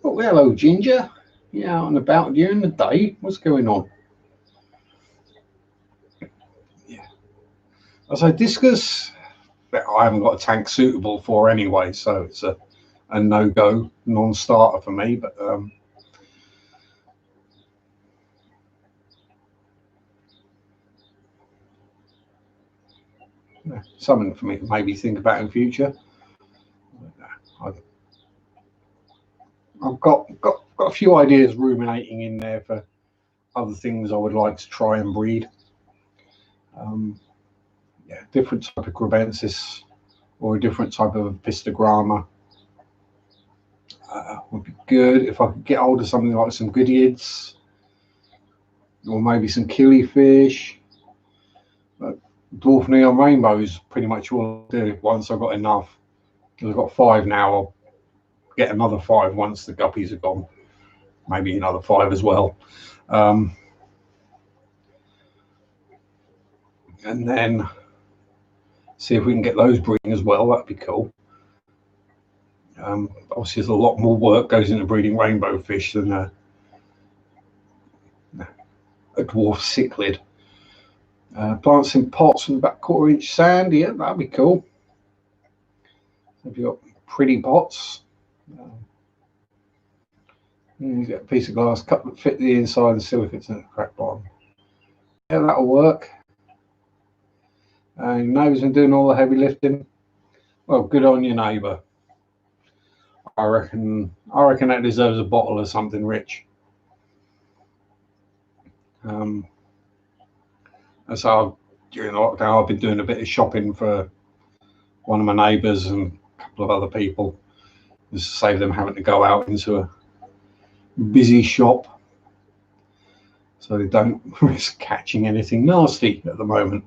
Oh, hello, Ginger. Yeah, out and about during the day. What's going on? Yeah. So discus, I haven't got a tank suitable for anyway, so it's a no-go, non-starter for me. But something for me to maybe think about in future. I've got a few ideas ruminating in there for other things I would like to try and breed. Different type of Crebensis or a different type of Pistogramma would be good. If I could get hold of something like some Goodeids or maybe some killifish. But dwarf neon rainbows pretty much all I do once I've got enough. I've got 5 now. I'll get another 5 once the guppies are gone. Maybe another 5 as well. And then see if we can get those breeding as well. That'd be cool. Obviously, there's a lot more work goes into breeding rainbow fish than a dwarf cichlid. Plants in pots with about 1/4 inch sand. Yeah, that'd be cool. Have you got pretty pots? You get a piece of glass, fit the inside and silicates in the crack bottom. Yeah, that'll work. And your neighbour's been doing all the heavy lifting. Well, good on your neighbour. I reckon that deserves a bottle of something, Rich. And so during the lockdown, I've been doing a bit of shopping for one of my neighbours and a couple of other people, just to save them having to go out into a busy shop, so they don't risk catching anything nasty at the moment.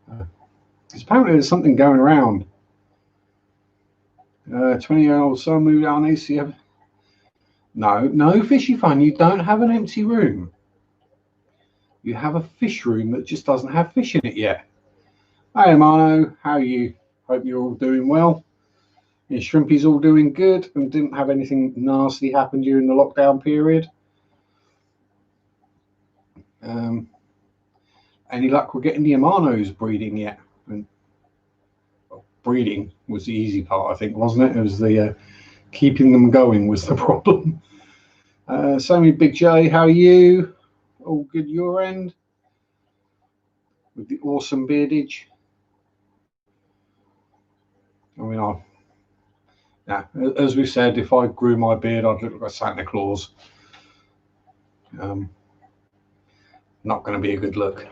Because apparently there's something going around. 20-year-old son moved out on ACF. No, fishy fun. You don't have an empty room. You have a fish room that just doesn't have fish in it yet. Hey, Mano, how are you? Hope you're all doing well. Your shrimpies all doing good and didn't have anything nasty happen during the lockdown period. Any luck with getting the Amanos breeding yet? And breeding was the easy part, I think, wasn't it? It was the keeping them going was the problem. Sammy Big J, how are you? All good your end? With the awesome beardage. I mean, yeah, as we said, if I grew my beard, I'd look like Santa Claus. Not going to be a good look.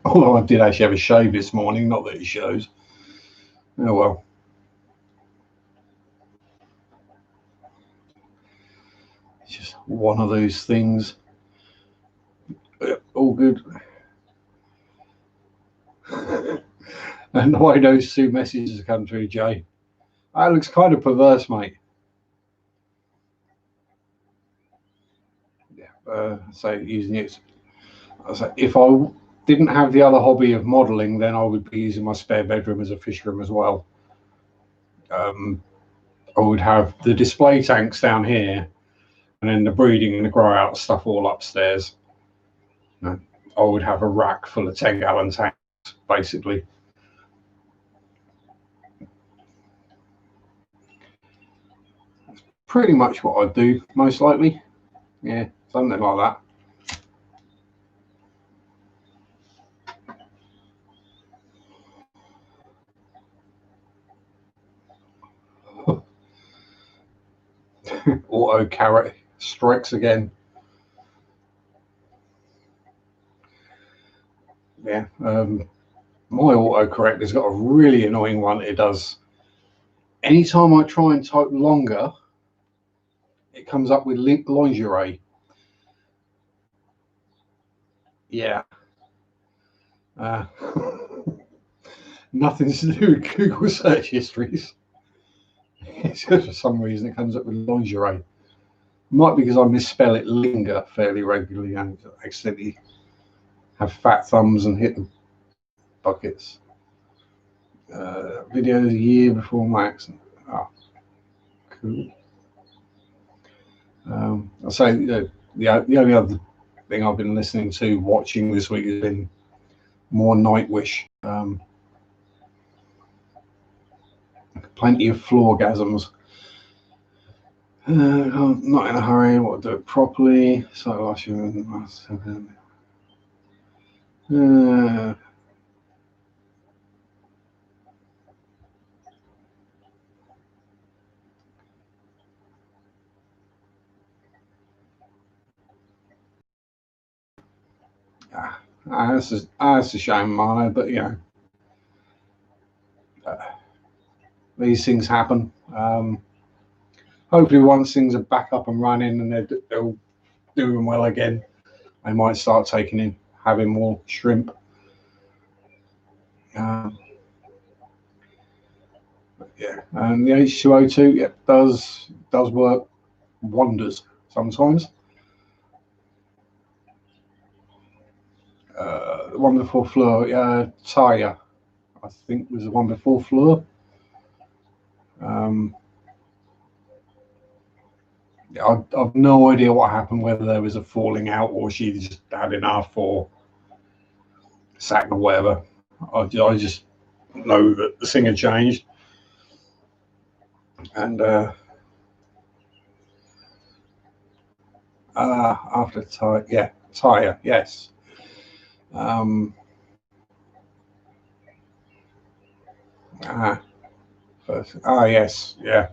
Although I did actually have a shave this morning, not that it shows. Oh well. It's just one of those things. All good. And why those two messages come through, Jay? That looks kind of perverse, mate. Yeah. So using it. So if I didn't have the other hobby of modelling, then I would be using my spare bedroom as a fish room as well. I would have the display tanks down here, and then the breeding and the grow out stuff all upstairs. I would have a rack full of 10-gallon tanks, basically. That's pretty much what I'd do, most likely. Yeah, something like that. Auto carrot strikes again. Yeah, my autocorrect has got a really annoying one. It does. Anytime I try and type longer, it comes up with lingerie. Yeah. Nothing to do with Google search histories. It's just for some reason it comes up with lingerie. Might be because I misspell it linger fairly regularly and accidentally have fat thumbs and hit the buckets. Video a year before my accident. Oh, cool. I'll say the only other thing I've been listening to, watching this week has been more Nightwish. Plenty of floorgasms. I'm not in a hurry. I want to do it properly. So I should. That's a shame, Mano, but you know, these things happen. Hopefully, once things are back up and running and they're all doing well again, they might start having more shrimp. Yeah, and the H2O2 does work wonders sometimes. The one before Fleur, Taya, I think was the one before Fleur. I've no idea what happened, whether there was a falling out or she just had enough or sacked or whatever. I just know that the singer changed. And after Taya, yes. Yes, yeah.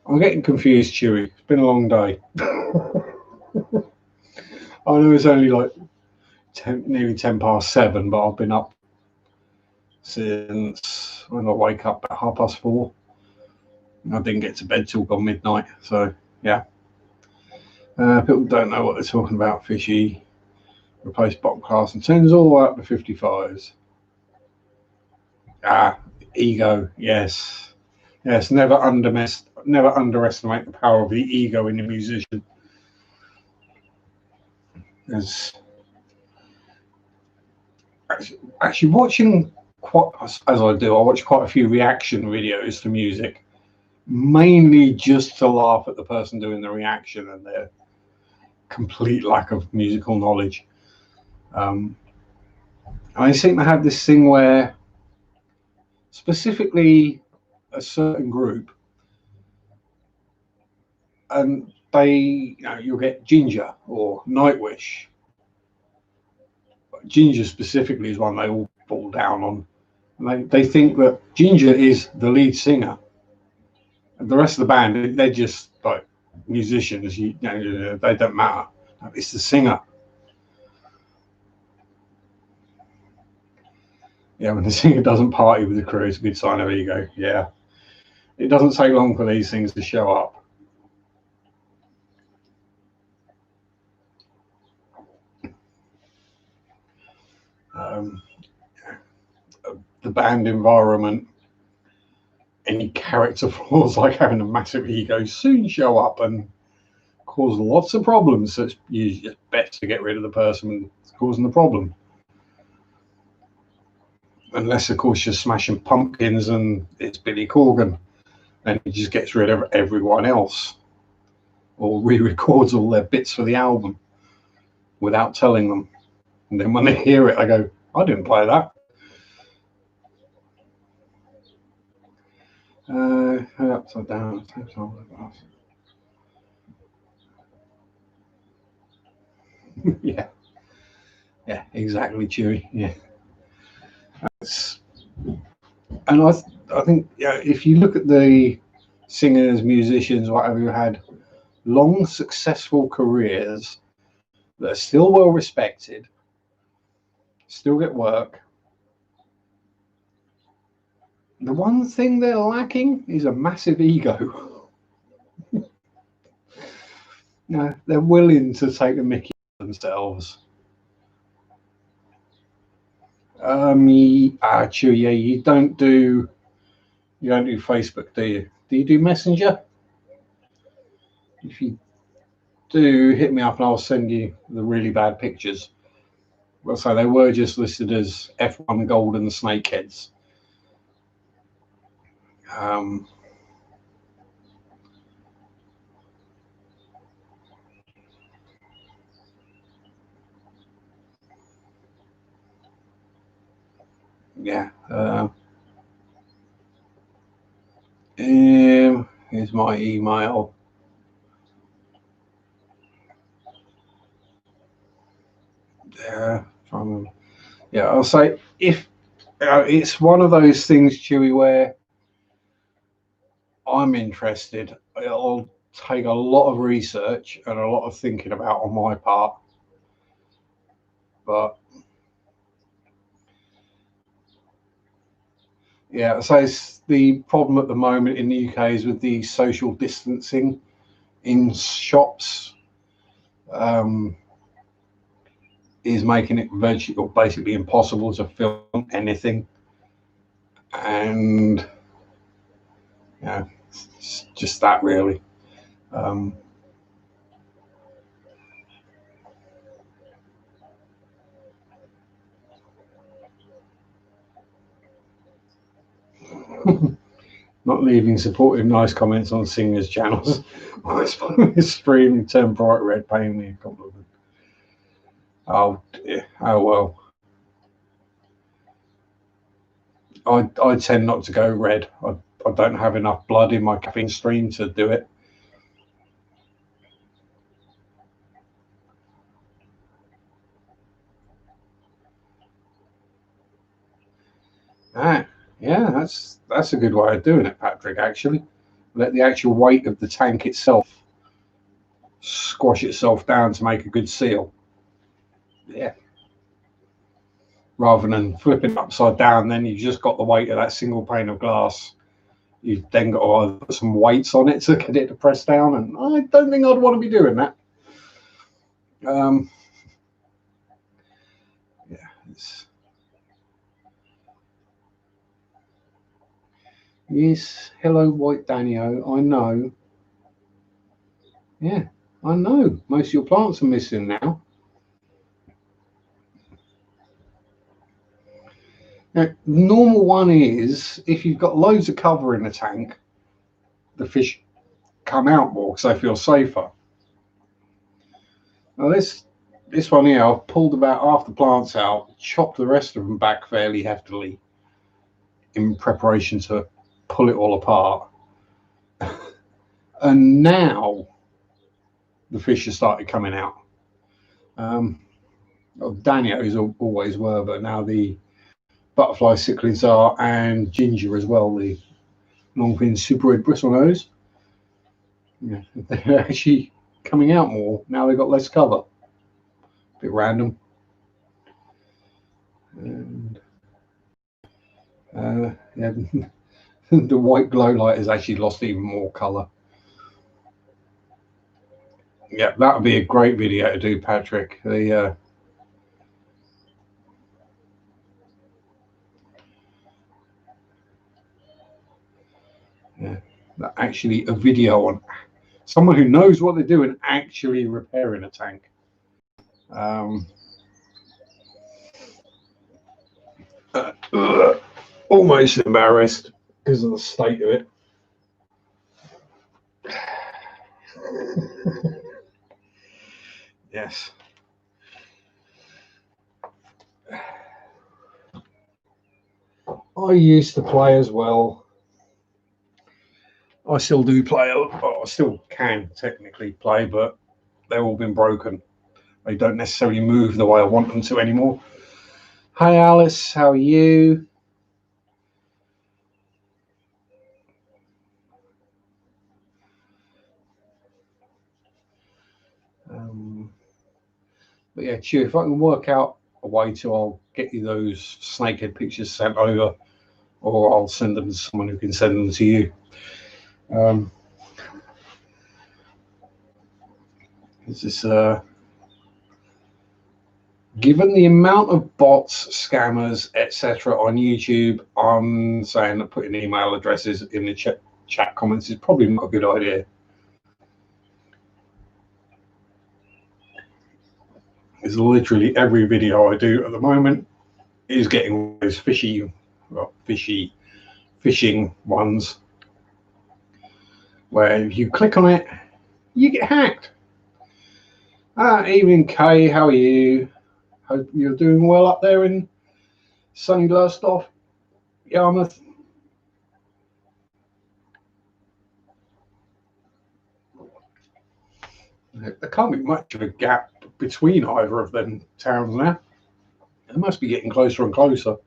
I'm getting confused, Chewy. It's been a long day. I know it's only like nearly 7:10, but I've been up since when I wake up at 4:30. I didn't get to bed till gone midnight, so yeah. People don't know what they're talking about. Fishy, replace bottom class and 10s all the way up to 55s. Ego, yes. Yes, never underestimate the power of the ego in a musician. As actually watching as I do, I watch quite a few reaction videos to music, mainly just to laugh at the person doing the reaction and their complete lack of musical knowledge. I seem to have this thing where specifically a certain group, and you'll get Ginger or Nightwish. Ginger specifically is one they all fall down on. And they think that Ginger is the lead singer, and the rest of the band, they're just like musicians. They don't matter. It's the singer. Yeah, when the singer doesn't party with the crew, it's a good sign of ego. Yeah, it doesn't take long for these things to show up. The band environment, any character flaws like having a massive ego soon show up and cause lots of problems. So it's usually best to get rid of the person that's causing the problem. Unless, of course, you're smashing pumpkins and it's Billy Corgan. Then he just gets rid of everyone else or re-records all their bits for the album without telling them. And then when they hear it, I go, I didn't play that. Upside down. Yeah, exactly, Chewy. Yeah, and I think if you look at the singers, musicians, whatever you had, long successful careers that are still well respected, still get work. The one thing they're lacking is a massive ego. They're willing to take the mickey themselves. You don't do Facebook, do you? Do you do Messenger? If you do, hit me up and I'll send you the really bad pictures. Well, so they were just listed as F1 Gold and the Snakeheads. Here's my email. I'll say if it's one of those things, Chewy, where I'm interested, it'll take a lot of research and a lot of thinking about on my part. But yeah, so it's the problem at the moment in the UK is with the social distancing in shops. Is making it virtually or basically impossible to film anything, and it's just that really. Not leaving supportive nice comments on singers' channels. Stream turn bright red, paying me a compliment. Oh dear. Oh well. I tend not to go red. I don't have enough blood in my caffeine stream to do it. Yeah, that's a good way of doing it, Patrick. Actually, let the actual weight of the tank itself squash itself down to make a good seal. Yeah. Rather than flipping it upside down, then you've just got the weight of that single pane of glass. You've then got to put some weights on it to get it to press down, and I don't think I'd want to be doing that. Yes, hello, White Danio. I know. Yeah, I know. Most of your plants are missing now. Now, normal one is if you've got loads of cover in the tank, the fish come out more because they feel safer. Now, this This one here, I've pulled about half the plants out, chopped the rest of them back fairly heftily in preparation to pull it all apart. And now the fish have started coming out. Danios always were, but now the butterfly cichlids are, and ginger as well, the longfin super red bristlenose. Yeah, they're actually coming out more now. They've got less cover. A bit random. And yeah, the white glow light has actually lost even more color. Yeah, that would be a great video to do, Patrick. The yeah, actually a video on someone who knows what they're doing actually repairing a tank. Almost embarrassed because of the state of it. Yes. I used to play as well. I still do play. I still can technically play, but they've all been broken. They don't necessarily move the way I want them to anymore. Hi Alice, how are you? But yeah, Chew, if I can work out a way to, I'll get you those snakehead pictures sent over, or I'll send them to someone who can send them to you. This is given the amount of bots, scammers, etc. on YouTube, I'm saying that putting email addresses in the chat comments is probably not a good idea. It's literally every video I do at the moment is getting those fishing ones where if you click on it, you get hacked. Evening Kay, how are you? Hope you're doing well up there in sunny Lowestoft, Yarmouth. There can't be much of a gap between either of them towns now. It must be getting closer and closer.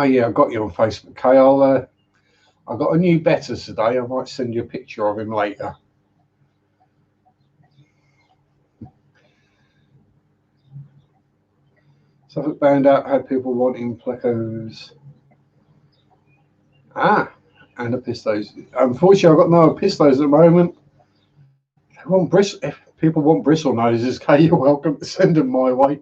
Yeah, I've got you on Facebook, Kay. I got a new beta today. I might send you a picture of him later. Suffolk found out had people wanting plecos. And a pistos. Unfortunately, I've got no pistos at the moment. If people want bristle noses, Kay, you're welcome to send them my way.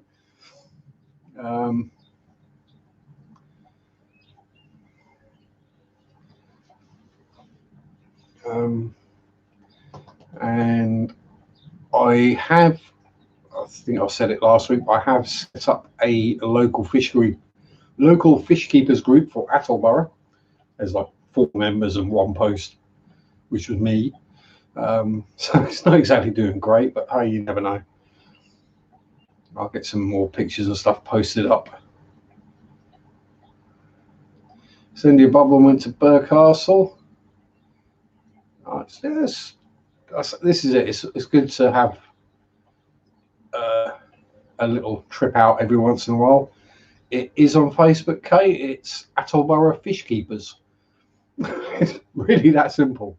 And I think I said it last week, I have set up a local fish keepers group for Attleborough. There's like 4 members and 1 post, which was me. So it's not exactly doing great, but hey, you never know. I'll get some more pictures and stuff posted up. Cindy Bubble went to Burcastle. Yes, this is it. It's good to have a little trip out every once in a while. It is on Facebook, Kay. It's Attleborough Fish Keepers. It's really that simple.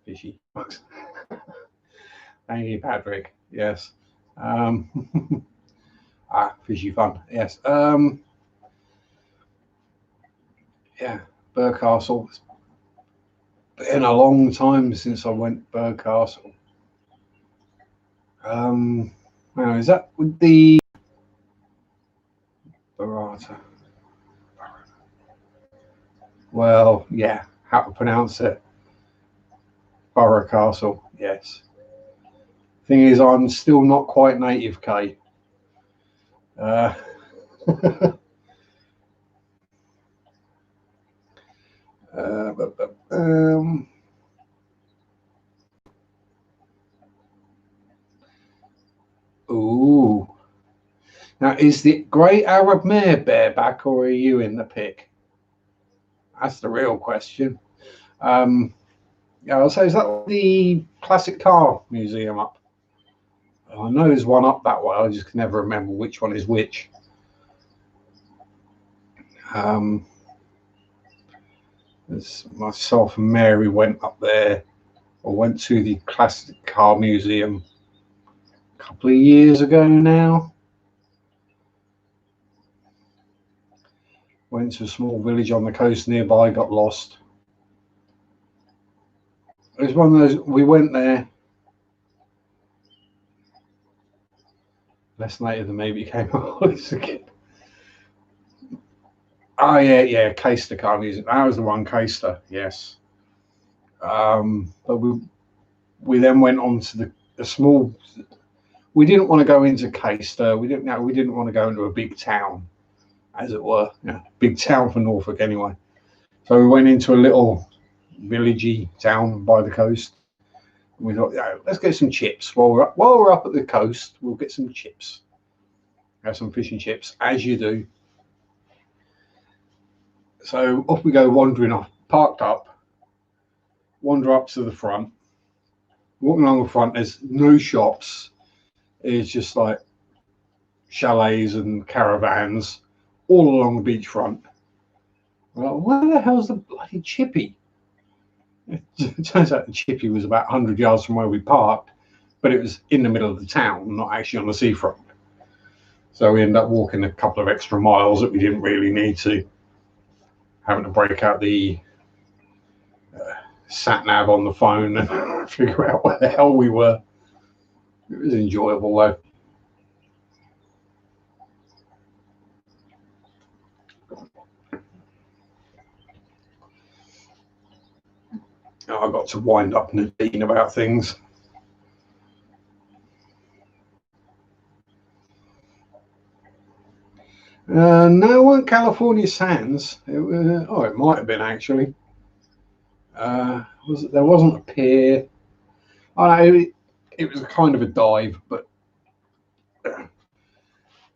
Fishy. Thank you, Patrick. Yes. Fishy fun. Yes. Yeah, Burcastle. It's been a long time since I went Burcastle. Now, is that with the Barata? Well, yeah, how to pronounce it? Burcastle, yes. Thing is, I'm still not quite native, Kay. Ooh. Now, is the Great Arab Mare bareback, or are you in the pick? That's the real question. Yeah, I'll say, is that the classic car museum up? I know there's one up that way. I just can never remember which one is which. Myself and Mary went up there, or went to the classic car museum a couple of years ago now. Went to a small village on the coast nearby, got lost. It was one of those, we went there, less later than me became a holidays again. Oh yeah, Caister car museum. That was the one, Caister, yes. But we then went on to the small. We didn't want to go into Caister. We didn't want to go into a big town, as it were. Yeah, big town for Norfolk anyway. So we went into a little villagey town by the coast. We thought, yeah, let's get some chips while we're up at the coast. We'll get some chips, have some fish and chips, as you do. So off we go, wandering off, parked up, wander up to the front. Walking along the front, there's no shops. It's just like chalets and caravans all along the beachfront. Well, where the hell's the bloody chippy? It turns out the chippy was about 100 yards from where we parked, but it was in the middle of the town, not actually on the seafront. So we ended up walking a couple of extra miles that we didn't really need to, having to break out the sat nav on the phone and figure out where the hell we were. It was enjoyable though. I got to wind up Nadine about things. No, it wasn't California Sands. It might have been actually. There wasn't a pier. Oh, no, it was kind of a dive, but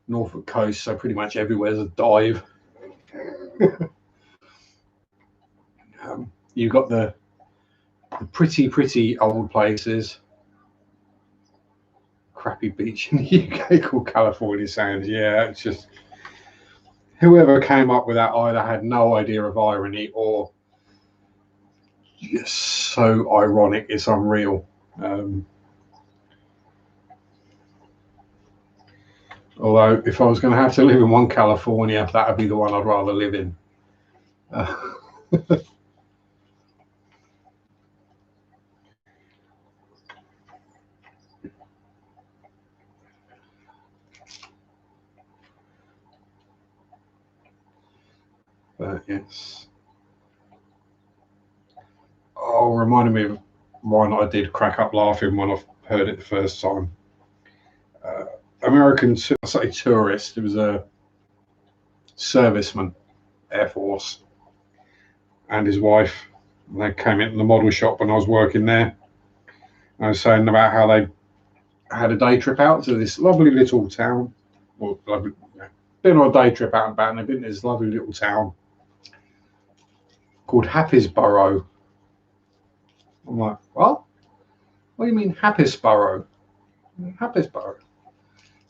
Norfolk coast, so pretty much everywhere's a dive. You've got the pretty old places. Crappy beach in the UK called California Sands. Yeah, it's just whoever came up with that either had no idea of irony or just so ironic it's unreal. Although if I was going to have to live in one California, that would be the one I'd rather live in. But yes. Oh, reminded me of one I did crack up laughing when I heard it the first time. American, I say tourist, it was a serviceman, Air Force, and his wife. They came into the model shop when I was working there. I was saying about how they had a day trip out to this lovely little town. Well, lovely, been on a day trip out and about, and they've been to this lovely little town called Happisborough. I'm like, what? What do you mean Happisborough? Happisborough.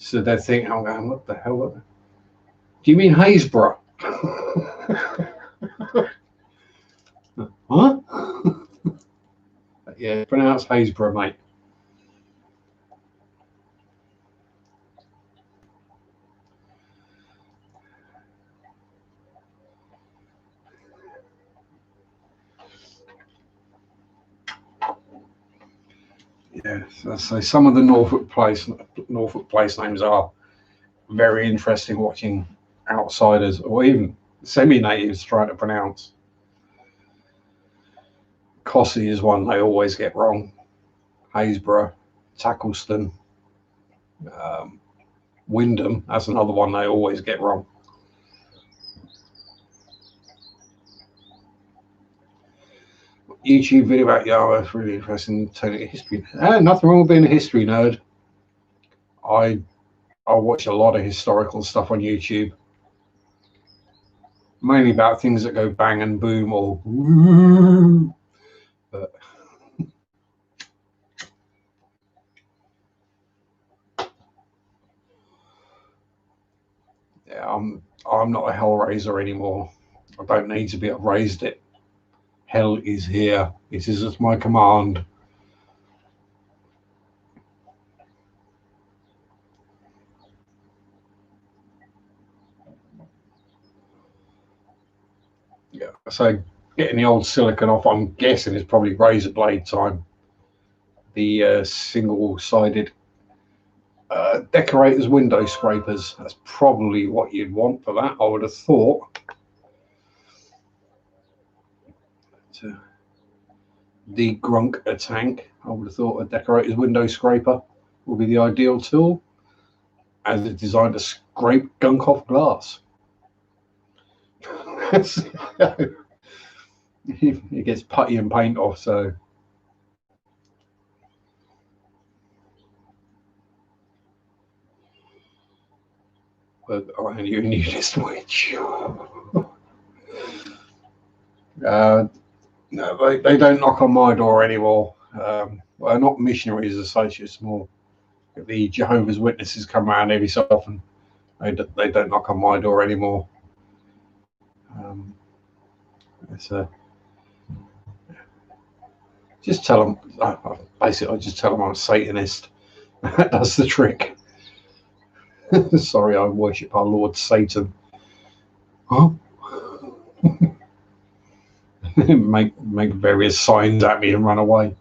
So they're thinking, I'm going, what the hell? Do you mean Haysborough? Huh? Yeah, pronounce Haysborough, mate. Yes, so some of the Norfolk place names are very interesting watching outsiders or even semi-natives trying to pronounce. Cossey is one they always get wrong. Haysborough, Tackleston, Wyndham, that's another one they always get wrong. YouTube video about Yarmouth, really interesting. Telling history. Nothing wrong with being a history nerd. I watch a lot of historical stuff on YouTube, mainly about things that go bang and boom or woo. But yeah, I'm not a hellraiser anymore. I don't need to be. I've raised it. Hell is here. It is at my command. Yeah, so getting the old silicon off, I'm guessing, is probably razor blade time. The single-sided decorators window scrapers. That's probably what you'd want for that, I would have thought. To de-grunk a tank, I would have thought a decorator's window scraper would be the ideal tool, as it's designed to scrape gunk off glass. It gets putty and paint off, so but you knew this witch. No, they don't knock on my door anymore. Well, not missionaries associates, more the Jehovah's Witnesses come around every so often. They don't knock on my door anymore. Just tell them. Basically, I just tell them I'm a Satanist. That does the trick. Sorry, I worship our Lord Satan. Huh? make various signs at me and run away.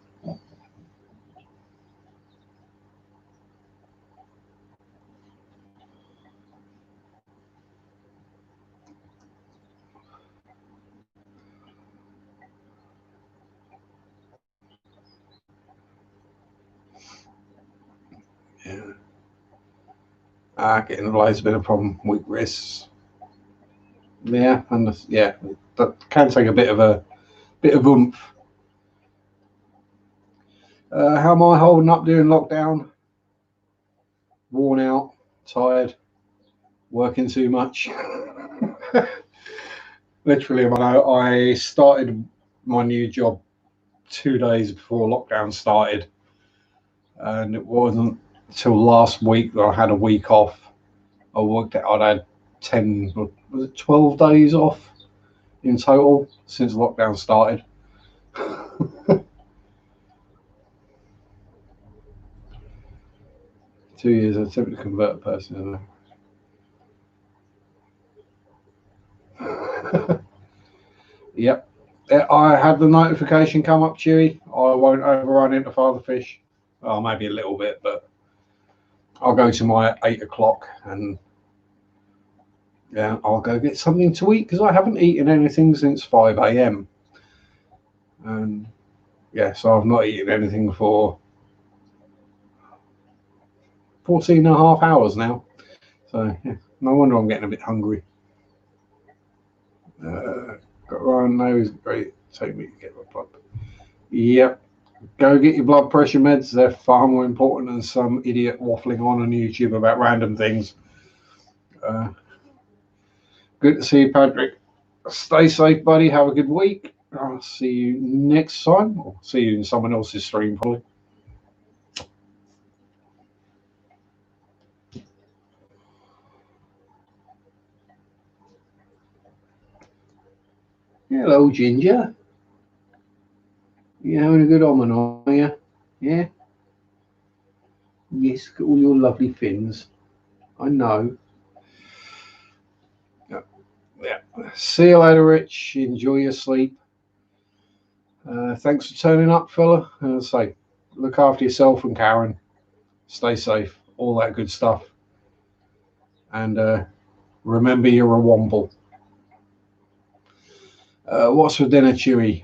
Yeah. Getting the blade's been a problem. Weak wrists. Yeah, and that can take a bit of oomph. How am I holding up during lockdown? Worn out, tired, working too much. Literally, I started my new job 2 days before lockdown started, and it wasn't until last week that I had a week off. I worked out I'd had 10, was it 12 days off in total since lockdown started. 2 years I've attempted to convert a person, isn't it? Yep. I had the notification come up, Chewy. I won't overrun into father fish. Well, maybe a little bit, but I'll go to my 8 o'clock and I'll go get something to eat because I haven't eaten anything since 5 a.m. And so I've not eaten anything for 14 and a half hours now. So no wonder I'm getting a bit hungry. Got Ryan nose, great. Take me to get my blood. Yep. Go get your blood pressure meds. They're far more important than some idiot waffling on YouTube about random things. Good to see you, Patrick. Stay safe, buddy. Have a good week. I'll see you next time. Or see you in someone else's stream, probably. Hello, Ginger. You having a good omen, are you? Yeah? Yes, got all your lovely fins. I know. Yeah. See you later, Rich. Enjoy your sleep. Thanks for turning up, fella. And say, look after yourself and Karen. Stay safe. All that good stuff. And remember, you're a womble. What's for dinner, Chewy?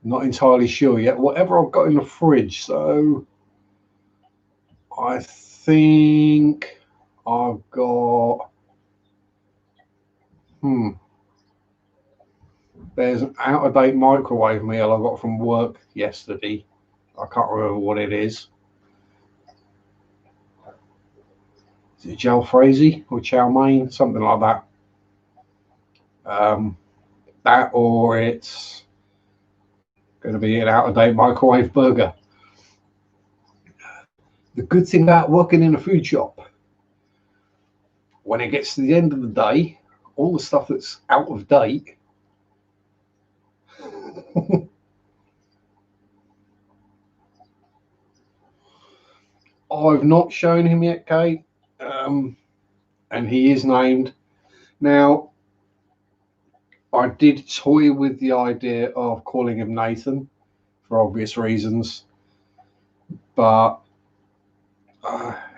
Not entirely sure yet. Whatever I've got in the fridge. So I think I've got There's an out-of-date microwave meal I got from work yesterday. I can't remember what it is. Is it jalfrezi or chow mein? Something like that. That, or it's going to be an out-of-date microwave burger. The good thing about working in a food shop, when it gets to the end of the day, all the stuff that's out of date I've not shown him yet, Kate, and he is named. Now, I did toy with the idea of calling him Nathan for obvious reasons, but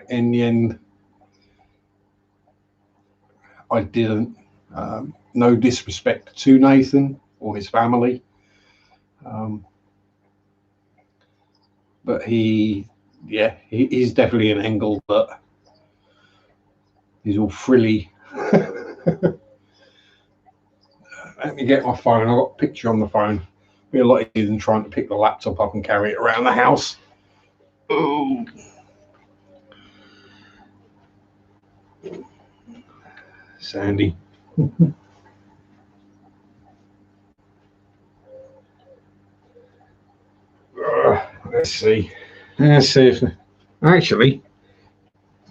in the end, I didn't. No disrespect to Nathan or his family, but he's definitely an Engelbert. He's all frilly. Let me get my phone. I've got a picture on the phone. Be a lot easier than trying to pick the laptop up and carry it around the house. Oh, Sandy. Let's see. Let's see if actually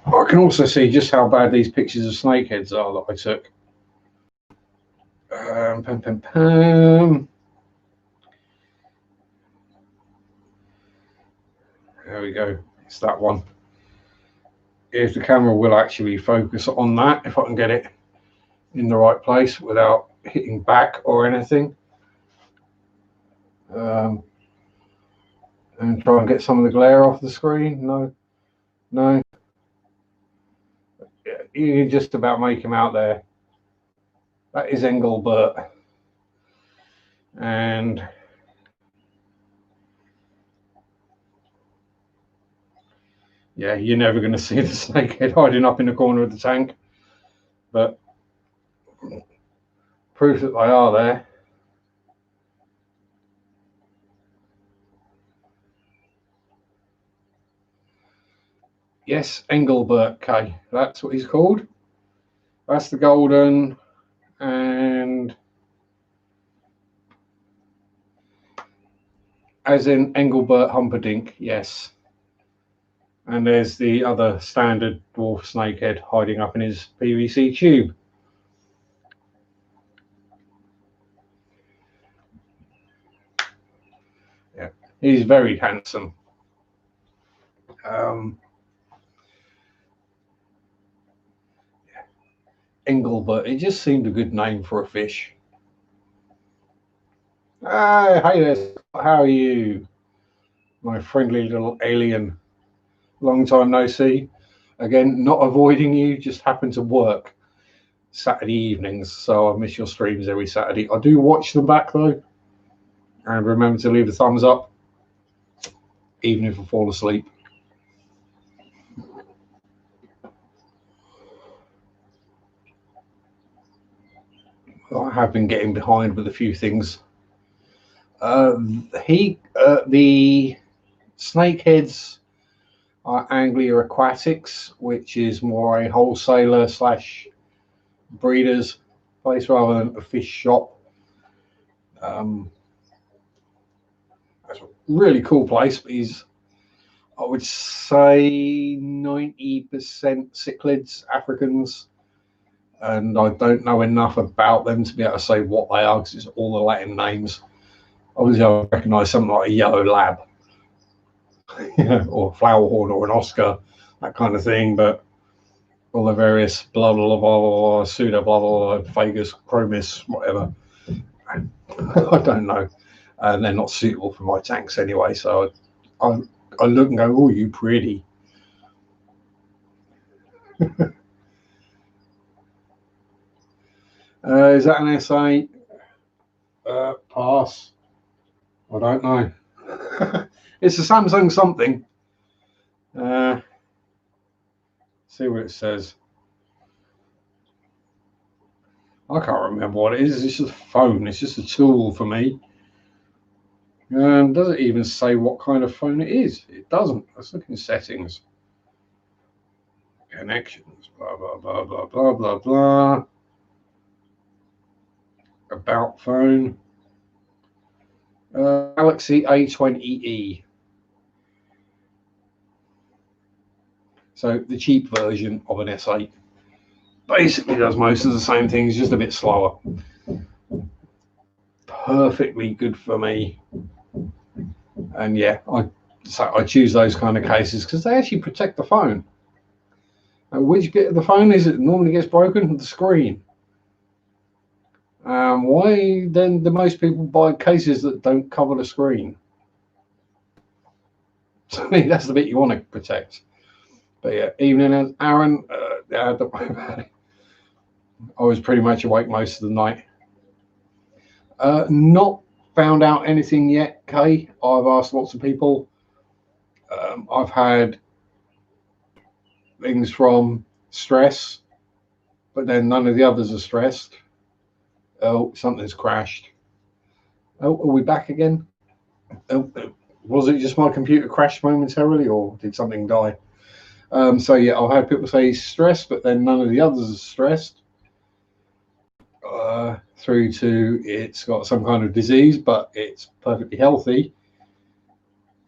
I can also see just how bad these pictures of snakeheads are that I took. Pam, pam, pam. There we go. It's that one. If the camera will actually focus on that, if I can get it in the right place without hitting back or anything. And try and get some of the glare off the screen. No. You can just about make him out there. That is Engelbert. And yeah, you're never going to see the snakehead hiding up in the corner of the tank. But proof that they are there. Yes, Engelbert K. That's what he's called. That's the golden, and as in Engelbert Humperdinck, yes. And there's the other standard dwarf snakehead hiding up in his PVC tube. Yeah, he's very handsome. Engelbert, it just seemed a good name for a fish. Hey there, how are you? My friendly little alien. Long time no see. Again, not avoiding you, just happen to work Saturday evenings, so I miss your streams every Saturday. I do watch them back though, and remember to leave a thumbs up, even if I fall asleep. I have been getting behind with a few things. The snakeheads are Anglia Aquatics, which is more a wholesaler slash breeders place rather than a fish shop. That's a really cool place, but I would say 90% cichlids, Africans, and I don't know enough about them to be able to say what they are because it's all the Latin names. Obviously, I recognise something like a yellow lab, or a flowerhorn, or an Oscar, that kind of thing, but all the various blah blah blah blah blah, pseudo blah blah blah, Fagus, chromis, whatever. I don't know, and they're not suitable for my tanks anyway. So I look and go, "Oh, you pretty." Is that an S8? Pass. I don't know. It's a Samsung something. See what it says. I can't remember what it is. It's just a phone. It's just a tool for me. Does it even say what kind of phone it is? It doesn't. Let's look in settings. Connections. Blah, blah, blah, blah, blah, blah, blah. About phone. Galaxy A20e. So the cheap version of an S8. Basically does most of the same things, just a bit slower. Perfectly good for me. And yeah, I choose those kind of cases because they actually protect the phone. And which bit of the phone is it normally gets broken? The screen. Why then do most people buy cases that don't cover the screen? To me, that's the bit you want to protect. But yeah, evening, Aaron. Don't worry about it. I was pretty much awake most of the night. Not found out anything yet, Kay. I've asked lots of people. I've had things from stress, but then none of the others are stressed. Oh, something's crashed. Oh, are we back again? Oh, was it just my computer crashed momentarily, or did something die? So yeah, I've had people say stressed, but then none of the others are stressed. Through to it's got some kind of disease, but it's perfectly healthy.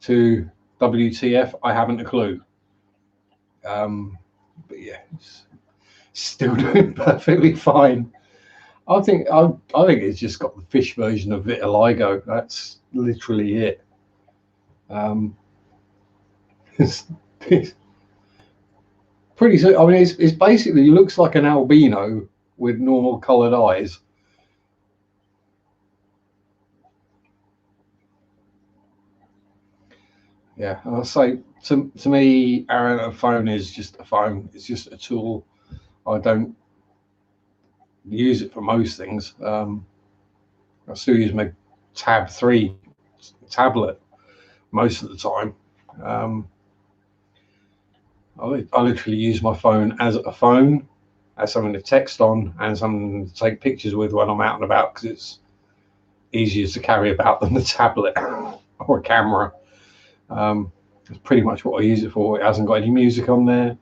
To WTF, I haven't a clue. But yeah, it's still doing perfectly fine. I think it's just got the fish version of vitiligo. That's literally it. It's pretty. I mean, it's basically looks like an albino with normal coloured eyes. Yeah, I'll say to me, Aaron, a phone is just a phone. It's just a tool. I don't use it for most things. I still use my Tab 3 tablet most of the time. I literally use my phone as a phone, as something to text on and something to take pictures with when I'm out and about because it's easier to carry about than the tablet or a camera. That's pretty much what I use it for. It hasn't got any music on there.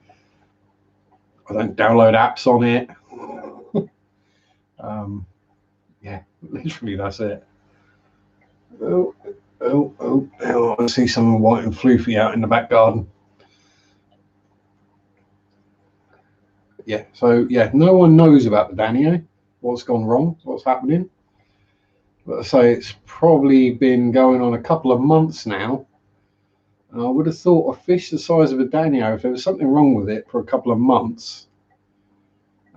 I don't download apps on it. Yeah, literally that's it. Oh, I see someone white and floofy out in the back garden. Yeah, so yeah, no one knows about the Danio, what's gone wrong, what's happening. But I say it's probably been going on a couple of months now. And I would have thought a fish the size of a Danio, if there was something wrong with it for a couple of months,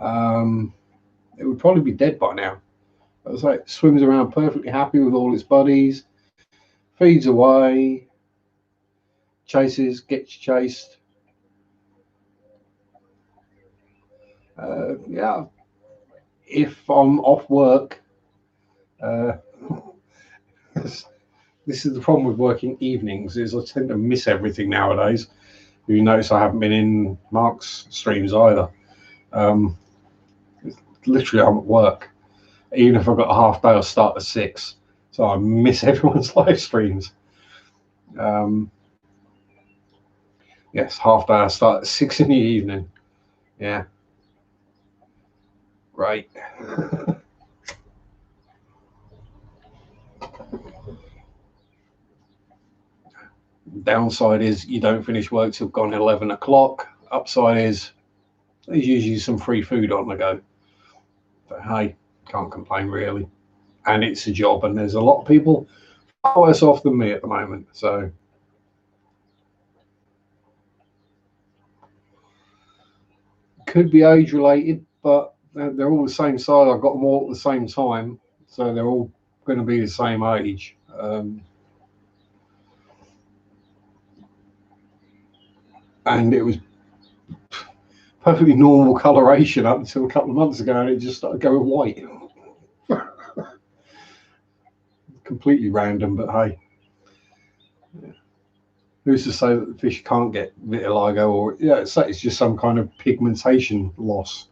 it would probably be dead by now. But it's like it swims around perfectly happy with all its buddies, feeds away, chases, gets chased. Yeah, if I'm off work, this is the problem with working evenings is I tend to miss everything nowadays. You notice I haven't been in Mark's streams either. Literally, I'm at work. Even if I've got a half day, I'll start at 6. So I miss everyone's live streams. Yes, half day, I start at 6 in the evening. Yeah. Right. Downside is you don't finish work till gone 11 o'clock. Upside is there's usually some free food on the go. But hey, can't complain really. And it's a job, and there's a lot of people far worse off than me at the moment. So could be age related, but they're all the same size. I've got them all at the same time, so they're all going to be the same age. And it was perfectly normal coloration up until a couple of months ago, and it just started going white. Completely random, but hey, who's to say that the fish can't get vitiligo, or it's just some kind of pigmentation loss.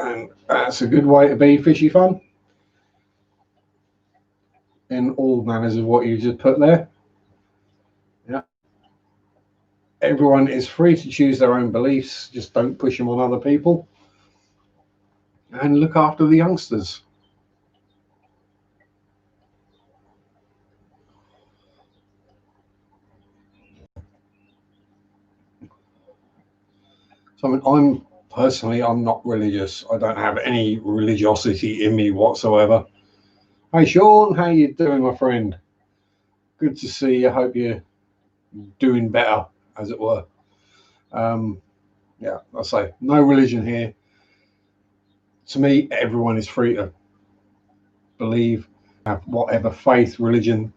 And that's a good way to be fishy fun in all manners of what you just put there. Yeah. Everyone is free to choose their own beliefs, just don't push them on other people. And look after the youngsters. So I'm personally, I'm not religious. I don't have any religiosity in me whatsoever. Hey Sean, how you doing, my friend? Good to see you. Hope you're doing better, as it were. Yeah, I say no religion here. To me, everyone is free to believe, have whatever faith, religion,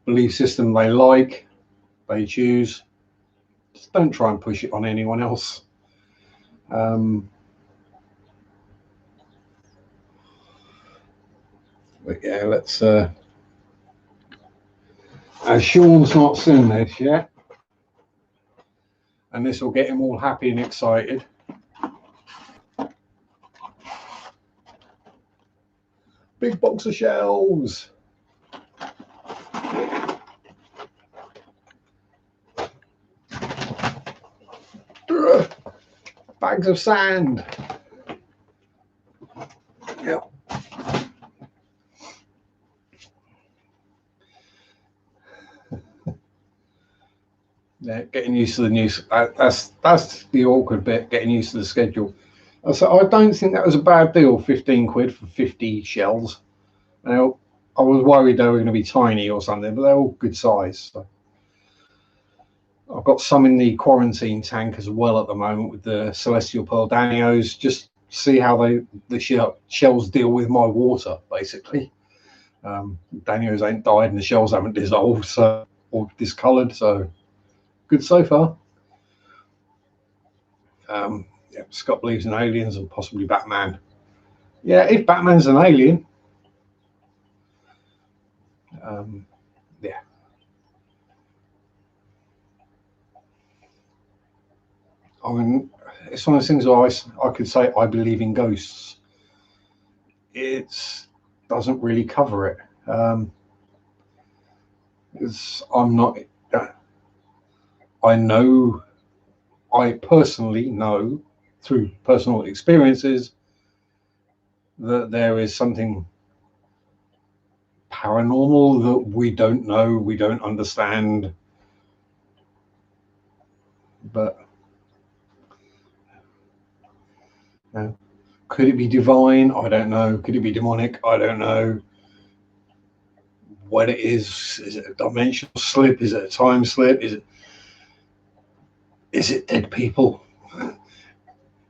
belief system they like, they choose. Just don't try and push it on anyone else. But yeah, let's. As Sean's not seen this yet, and this will get him all happy and excited. Big box of shells. Bags of sand. Yep. Yeah, getting used to the new. That's the awkward bit. Getting used to the schedule. So I don't think that was a bad deal. 15 quid for 50 shells. Now I was worried they were going to be tiny or something, but they're all good size. So I've got some in the quarantine tank as well at the moment with the Celestial Pearl Danios. Just see how the shells deal with my water, basically. Danios ain't died and the shells haven't dissolved, so or discoloured. So good so far. Yeah, Scott believes in aliens and possibly Batman. Yeah, if Batman's an alien, yeah. I mean, it's one of those things where I could say I believe in ghosts. It doesn't really cover it. I'm not. I personally know through personal experiences that there is something paranormal that we don't know, we don't understand. But could it be divine? I don't know. Could it be demonic? I don't know. What it is it a dimensional slip? Is it a time slip? Is it dead people?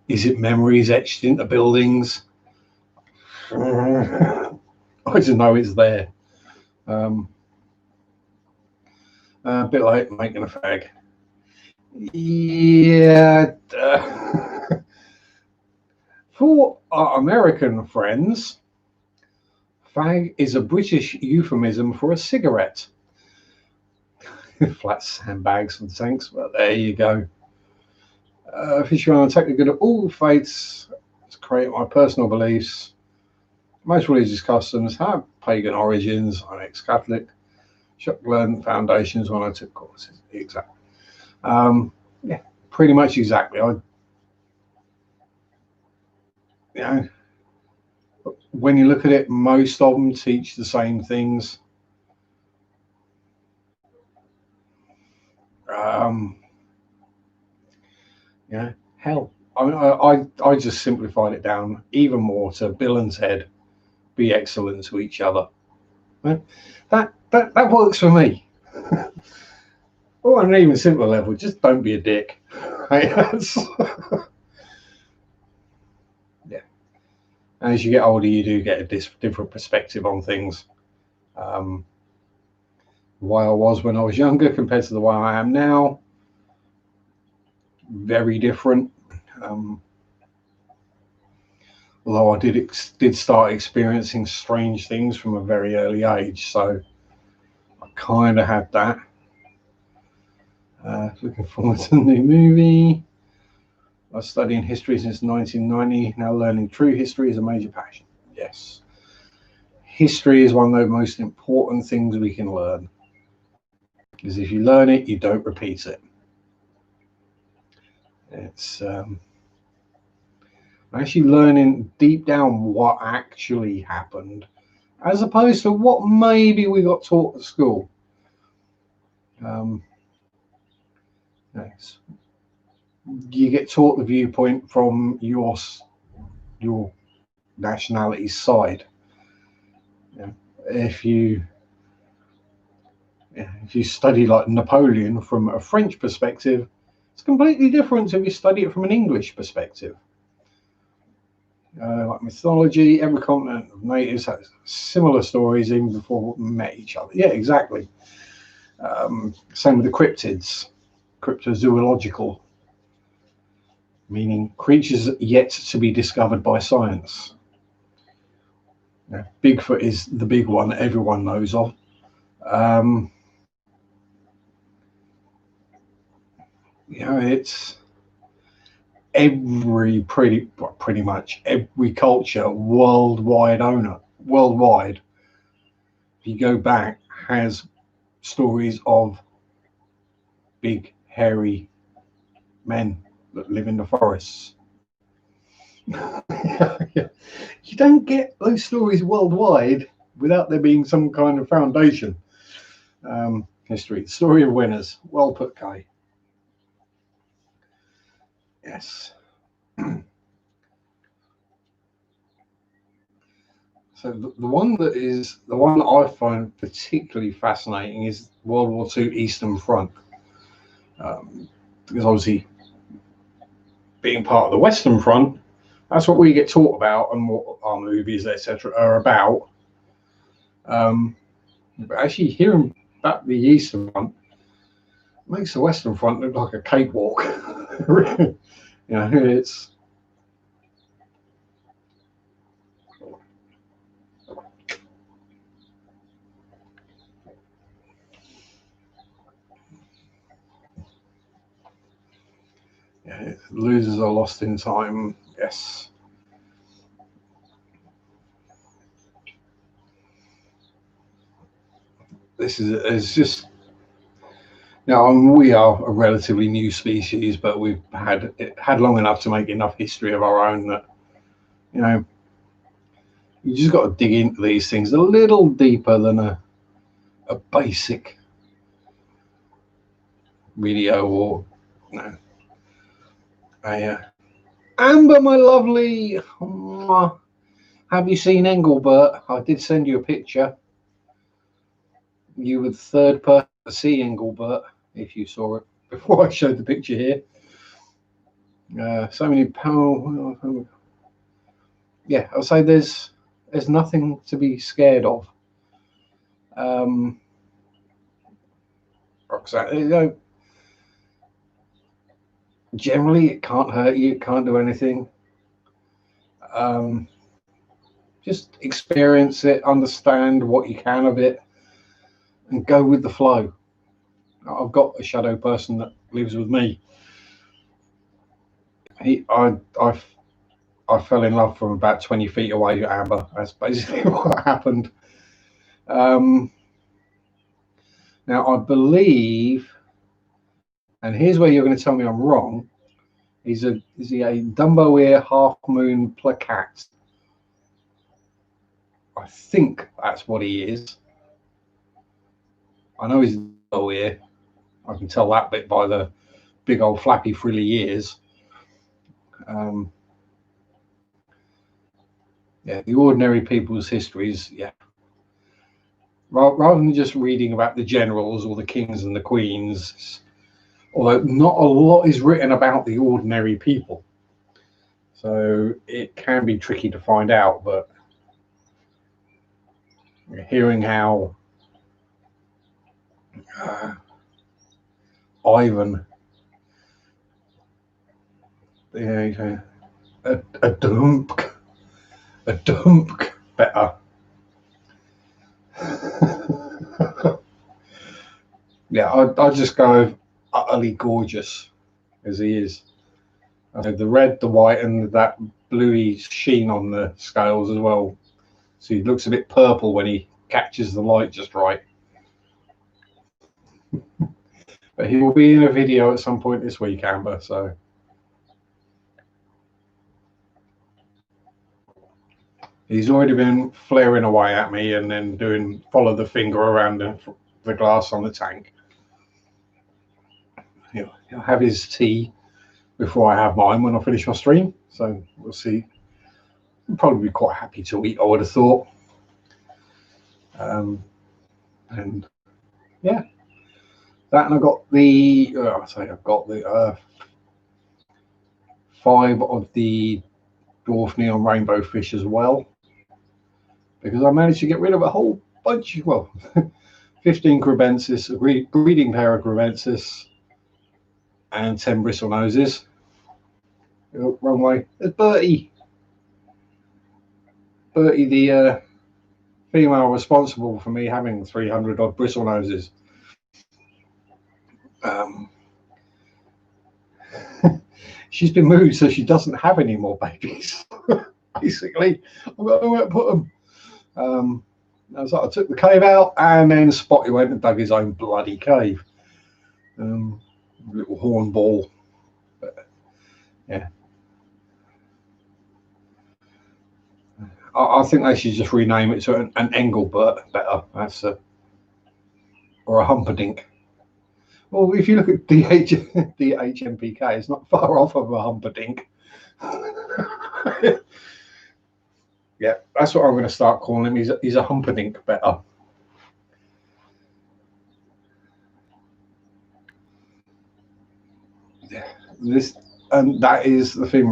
Is it memories etched into buildings? I just know it's there. A bit like making a fag. Yeah. For our American friends, fag is a British euphemism for a cigarette. Flat sandbags and tanks, but there you go. If you want to take the good of all faiths to create my personal beliefs, most religious customs have pagan origins. I'm ex-Catholic. Shock learned foundations when I took courses. Exactly. Yeah, pretty much exactly. When you look at it, most of them teach the same things. Hell, I just simplified it down even more to Bill and Ted, be excellent to each other. That works for me. Or on an even simpler level, just don't be a dick. Yeah. And as you get older, you do get a different perspective on things. The way I was when I was younger compared to the way I am now, very different. Although I did start experiencing strange things from a very early age, so I kind of had that. Looking forward to the new movie. I've studying history since 1990. Now learning true history is a major passion. Yes. History is one of the most important things we can learn. Because if you learn it, you don't repeat it. It's actually learning deep down what actually happened, as opposed to what maybe we got taught at school. Yes. You get taught the viewpoint from your nationality's side. Yeah. If you study like Napoleon from a French perspective, it's completely different if you study it from an English perspective. Like mythology, every continent of natives has similar stories even before we met each other. Yeah, exactly. Same with the cryptids, cryptozoological, meaning creatures yet to be discovered by science. Yeah, Bigfoot is the big one that everyone knows of. It's pretty much every culture worldwide, if you go back, has stories of big hairy men that live in the forests. You don't get those stories worldwide without there being some kind of foundation. History, story of winners. Well put, Kai. Yes. So the one that I find particularly fascinating is World War II Eastern Front, because obviously being part of the Western Front, that's what we get taught about and what our movies, etc., are about. But actually hearing about the Eastern Front makes the Western Front look like a cakewalk. It's losers are lost in time. Yes. This is just now. We are a relatively new species, but we've had long enough to make enough history of our own that you just got to dig into these things a little deeper than a basic video or Amber, my lovely. Have you seen Engelbert? I did send you a picture. You were the third person to see Engelbert, if you saw it before I showed the picture here. So many power. Yeah, I'll say there's nothing to be scared of. Generally, it can't hurt you. It can't do anything. Just experience it, understand what you can of it, and go with the flow. I've got a shadow person that lives with me. I fell in love from about 20 feet away, Amber. That's basically what happened. Now I believe, and here's where you're going to tell me I'm wrong. Is he a Dumbo ear half moon placat? I think that's what he is. I know he's Dumbo ear. I can tell that bit by the big old flappy frilly ears. The ordinary people's histories, rather than just reading about the generals or the kings and the queens, although not a lot is written about the ordinary people, so it can be tricky to find out. But hearing how Ivan, a dump better. I just go utterly gorgeous as he is. The red, the white, and that bluey sheen on the scales as well. So he looks a bit purple when he catches the light just right. But he will be in a video at some point this week, Amber. So he's already been flaring away at me and then doing follow the finger around the glass on the tank. He'll have his tea before I have mine when I finish my stream. So we'll see. He'll probably be quite happy to eat, I would have thought. And yeah, that, and I've got the 5 of the dwarf neon rainbow fish as well, because I managed to get rid of a whole bunch. Well, 15 crebensis, a breeding pair of crebensis, and 10 bristle noses. Oh, wrong way. There's Bertie. Bertie, the female responsible for me having 300 odd bristle noses. She's been moved so she doesn't have any more babies. Basically, I've got nowhere to put them. I took the cave out, and then Spotty went and dug his own bloody cave. Little hornball. But, yeah. I think they should just rename it to an Engelbert better. That's or a Humperdinck. Well, if you look at DHMPK, it's not far off of a Humperdinck. Yeah, that's what I'm going to start calling him. He's a Humperdinck better. That is the thing.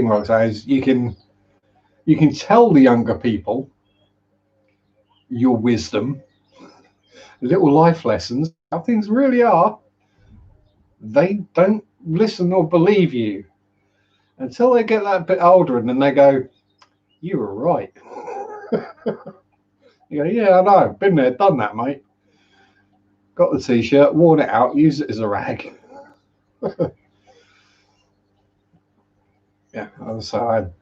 What I say is you can tell the younger people your wisdom, little life lessons, how things really are. They don't listen or believe you until they get that bit older, and then they go, "You were right." You go, "Yeah, I know. Been there, done that, mate. Got the t-shirt, worn it out, used it as a rag." Yeah, so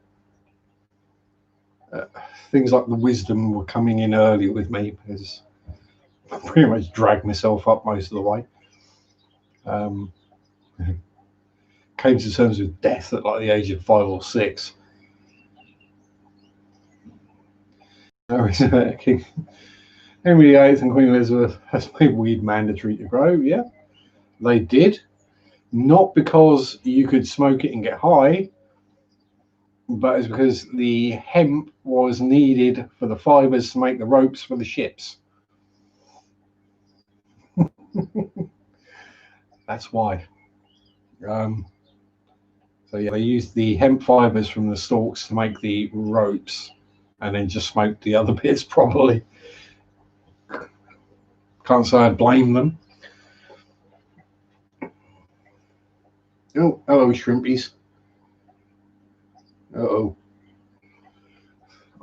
things like the wisdom were coming in early with me, because I pretty much dragged myself up most of the way. Came to terms with death at like the age of 5 or 6. King Henry VIII and Queen Elizabeth has made weed mandatory to grow. Yeah, they did. Not because you could smoke it and get high, but it's because the hemp was needed for the fibers to make the ropes for the ships. That's why. So yeah, they used the hemp fibers from the stalks to make the ropes, and then just smoked the other bits properly. Can't say I blame them. Oh, hello, shrimpies. Uh-oh.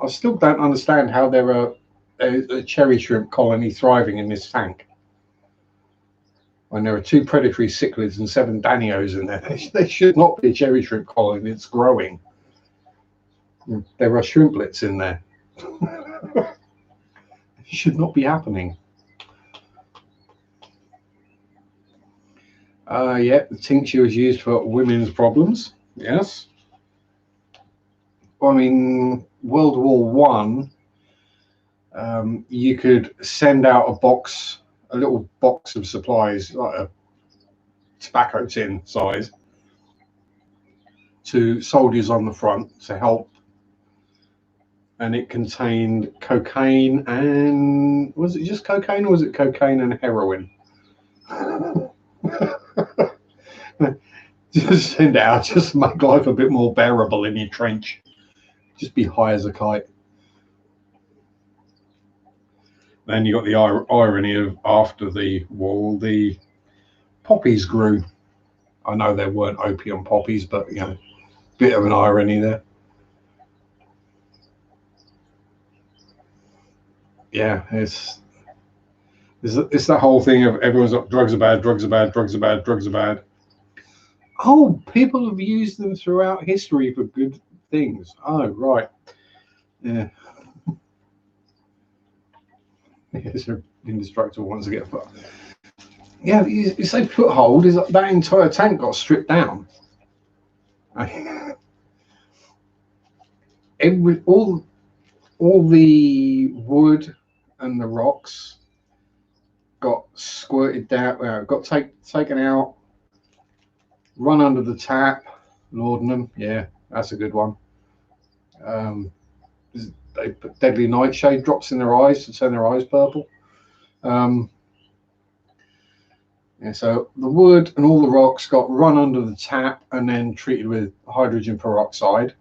I still don't understand how there are a cherry shrimp colony thriving in this tank when there are 2 predatory cichlids and 7 danios in there. There should not be a cherry shrimp colony that's growing. There are shrimplets in there. It should not be happening. Yeah, the tincture is used for women's problems. Yes. I mean, World War One, you could send out a little box of supplies, like a tobacco tin size, to soldiers on the front to help. And it contained cocaine and, was it just cocaine, or was it cocaine and heroin? Just send it out, just make life a bit more bearable in your trench. Just be high as a kite. Then you got the irony of, after the war, the poppies grew. I know there weren't opium poppies, but you know, bit of an irony there. Yeah, it's that whole thing of everyone's like, drugs are bad, drugs are bad, drugs are bad, drugs are bad. Oh, people have used them throughout history for good things. Oh, right. Yeah. It's indestructible once they get foot. Yeah, you say foothold, is that entire tank got stripped down? All the wood and the rocks got squirted down, got taken out, run under the tap, laudanum. Yeah, that's a good one. They put deadly nightshade drops in their eyes to turn their eyes purple. Yeah, so the wood and all the rocks got run under the tap and then treated with hydrogen peroxide.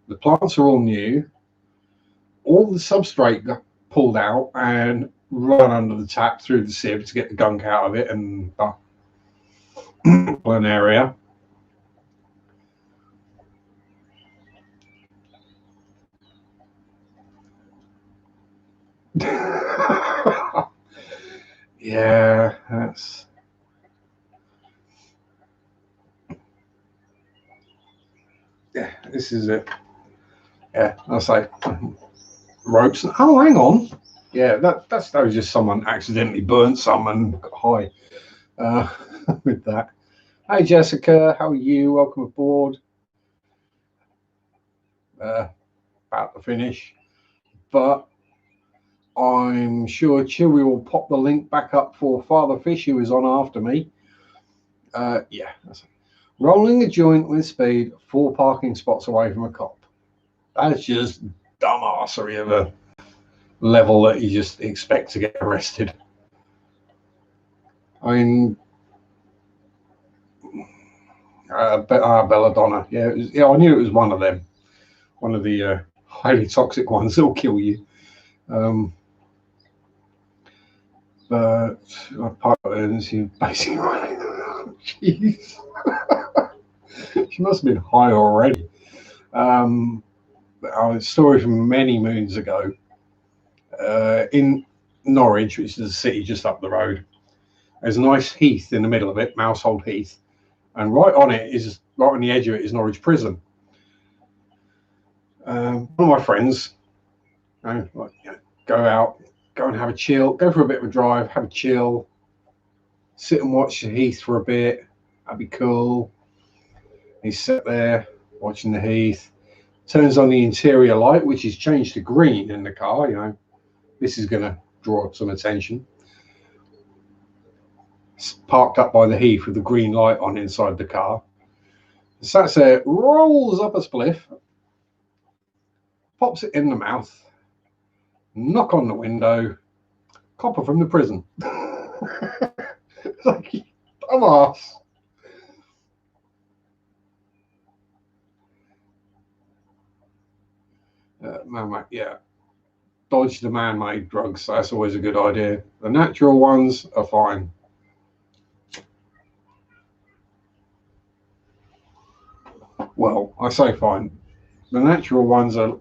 The plants are all new. All the substrate got pulled out and run under the tap through the sieve to get the gunk out of it and an area. Yeah, that's. Yeah, this is it. Yeah, I'll say ropes. Oh, hang on. Yeah, that was just someone accidentally burnt some and got high with that. Hey, Jessica, how are you? Welcome aboard. About to finish, but I'm sure Chewy will pop the link back up for Father Fish, who is on after me. Yeah, rolling a joint with speed 4 parking spots away from a cop. That's just dumbassery of a level that you just expect to get arrested. I mean, Belladonna. Yeah, I knew it was one of them. One of the highly toxic ones that'll kill you. But part of it, she basically, jeez, she must have been high already. A story from many moons ago in Norwich, which is a city just up the road. There's a nice heath in the middle of it, Mousehold Heath, and right on the edge of it is Norwich Prison. One of my friends, go out, go and have a chill, go for a bit of a drive, have a chill, sit and watch the heath for a bit. That'd be cool. He's sat there watching the heath, turns on the interior light, which is changed to green in the car. This is going to draw some attention. It's parked up by the heath with the green light on inside the car. Sat there, rolls up a spliff, pops it in the mouth, knock on the window, copper from the prison. It's like, dumbass. Yeah. Dodge the man-made drugs. That's always a good idea. The natural ones are fine. Well, I say fine. The natural ones are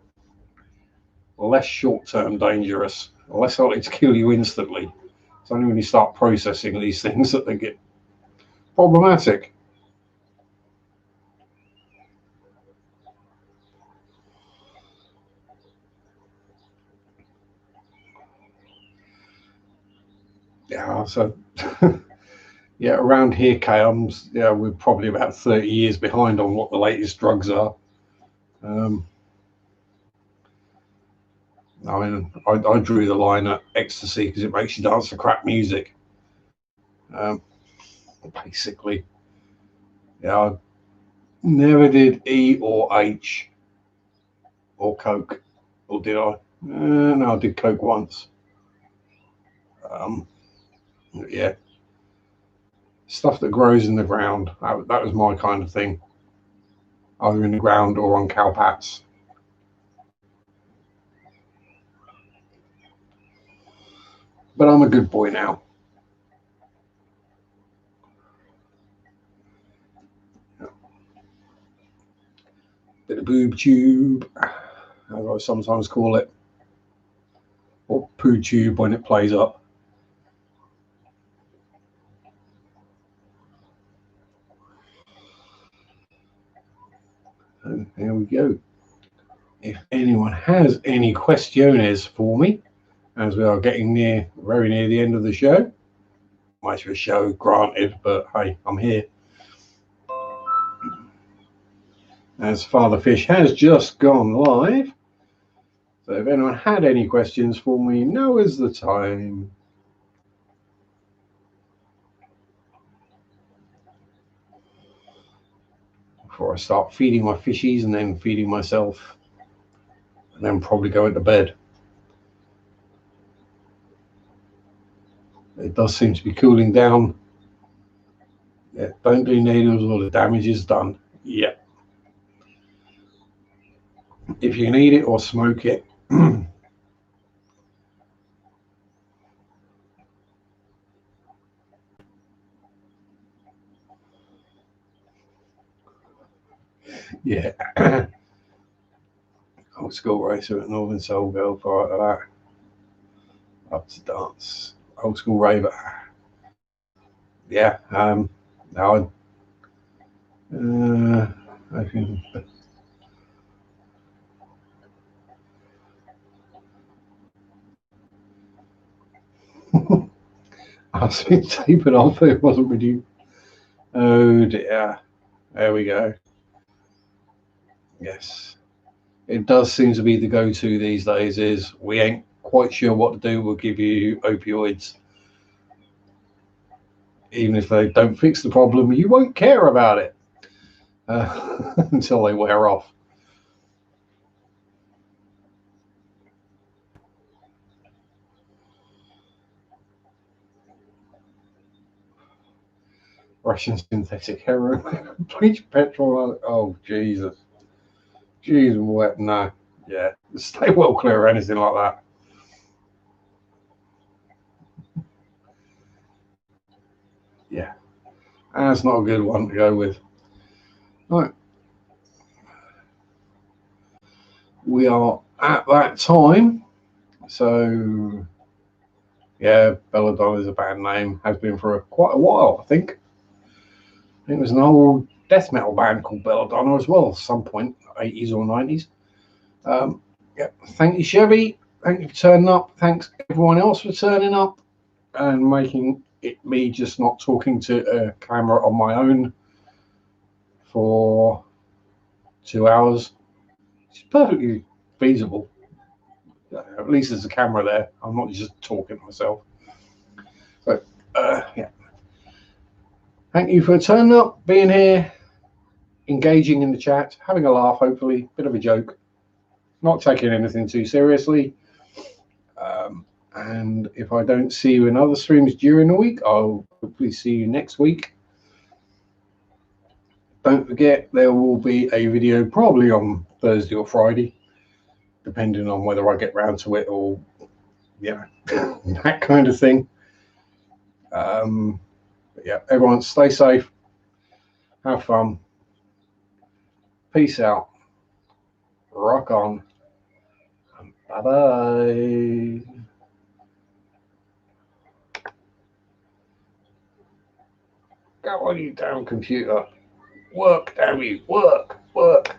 less short-term dangerous, less likely to kill you instantly. It's only when you start processing these things that they get problematic. Yeah, so yeah, around here, KMs, yeah, we're probably about 30 years behind on what the latest drugs are. I mean, I drew the line at ecstasy because it makes you dance to crap music. Basically, yeah, I never did E or H or Coke, or did I? No, I did Coke once. Yeah, stuff that grows in the ground. That was my kind of thing, either in the ground or on cowpats. But I'm a good boy now. Bit of boob tube, as I sometimes call it, or poo tube when it plays up. So there we go. If anyone has any questions for me, as we are getting very near the end of the show, much of a show, granted, but hey, I'm here. As Father Fish has just gone live, so if anyone had any questions for me, now is the time. Before I start feeding my fishies and then feeding myself, and then probably going to bed. It does seem to be cooling down. Yeah, don't do needles or the damage is done. Yeah. If you can eat it or smoke it. Yeah. Old school racer at Northern Soul Girl, part of that. Up to dance. Old school raver. Yeah. Now I can. I've been taping off. It wasn't really. Oh dear. There we go. Yes. It does seem to be the go-to these days. Is we ain't quite sure what to do. We'll give you opioids. Even if they don't fix the problem, you won't care about it until they wear off. Russian synthetic heroin, bleach petrol. Oh, Jesus. Jesus, what? No. Yeah. Stay well clear of anything like that. Yeah. That's not a good one to go with. Right. We are at that time. So, yeah, Belladonna is a bad name. Has been for quite a while, I think. I think there's an old death metal band called Belladonna as well, at some point, 80s or 90s. Yeah, thank you, Chevy. Thank you for turning up. Thanks everyone else for turning up and making it me just not talking to a camera on my own for 2 hours. It's perfectly feasible. At least there's a camera there. I'm not just talking to myself. So, yeah. Thank you for turning up, being here, engaging in the chat, having a laugh, hopefully, bit of a joke, not taking anything too seriously. And if I don't see you in other streams during the week, I'll hopefully see you next week. Don't forget, there will be a video probably on Thursday or Friday, depending on whether I get round to it or, yeah, that kind of thing. But yeah, everyone stay safe, have fun, peace out, rock on, and bye-bye. Go on, you damn computer. Work, damn you. Work, work.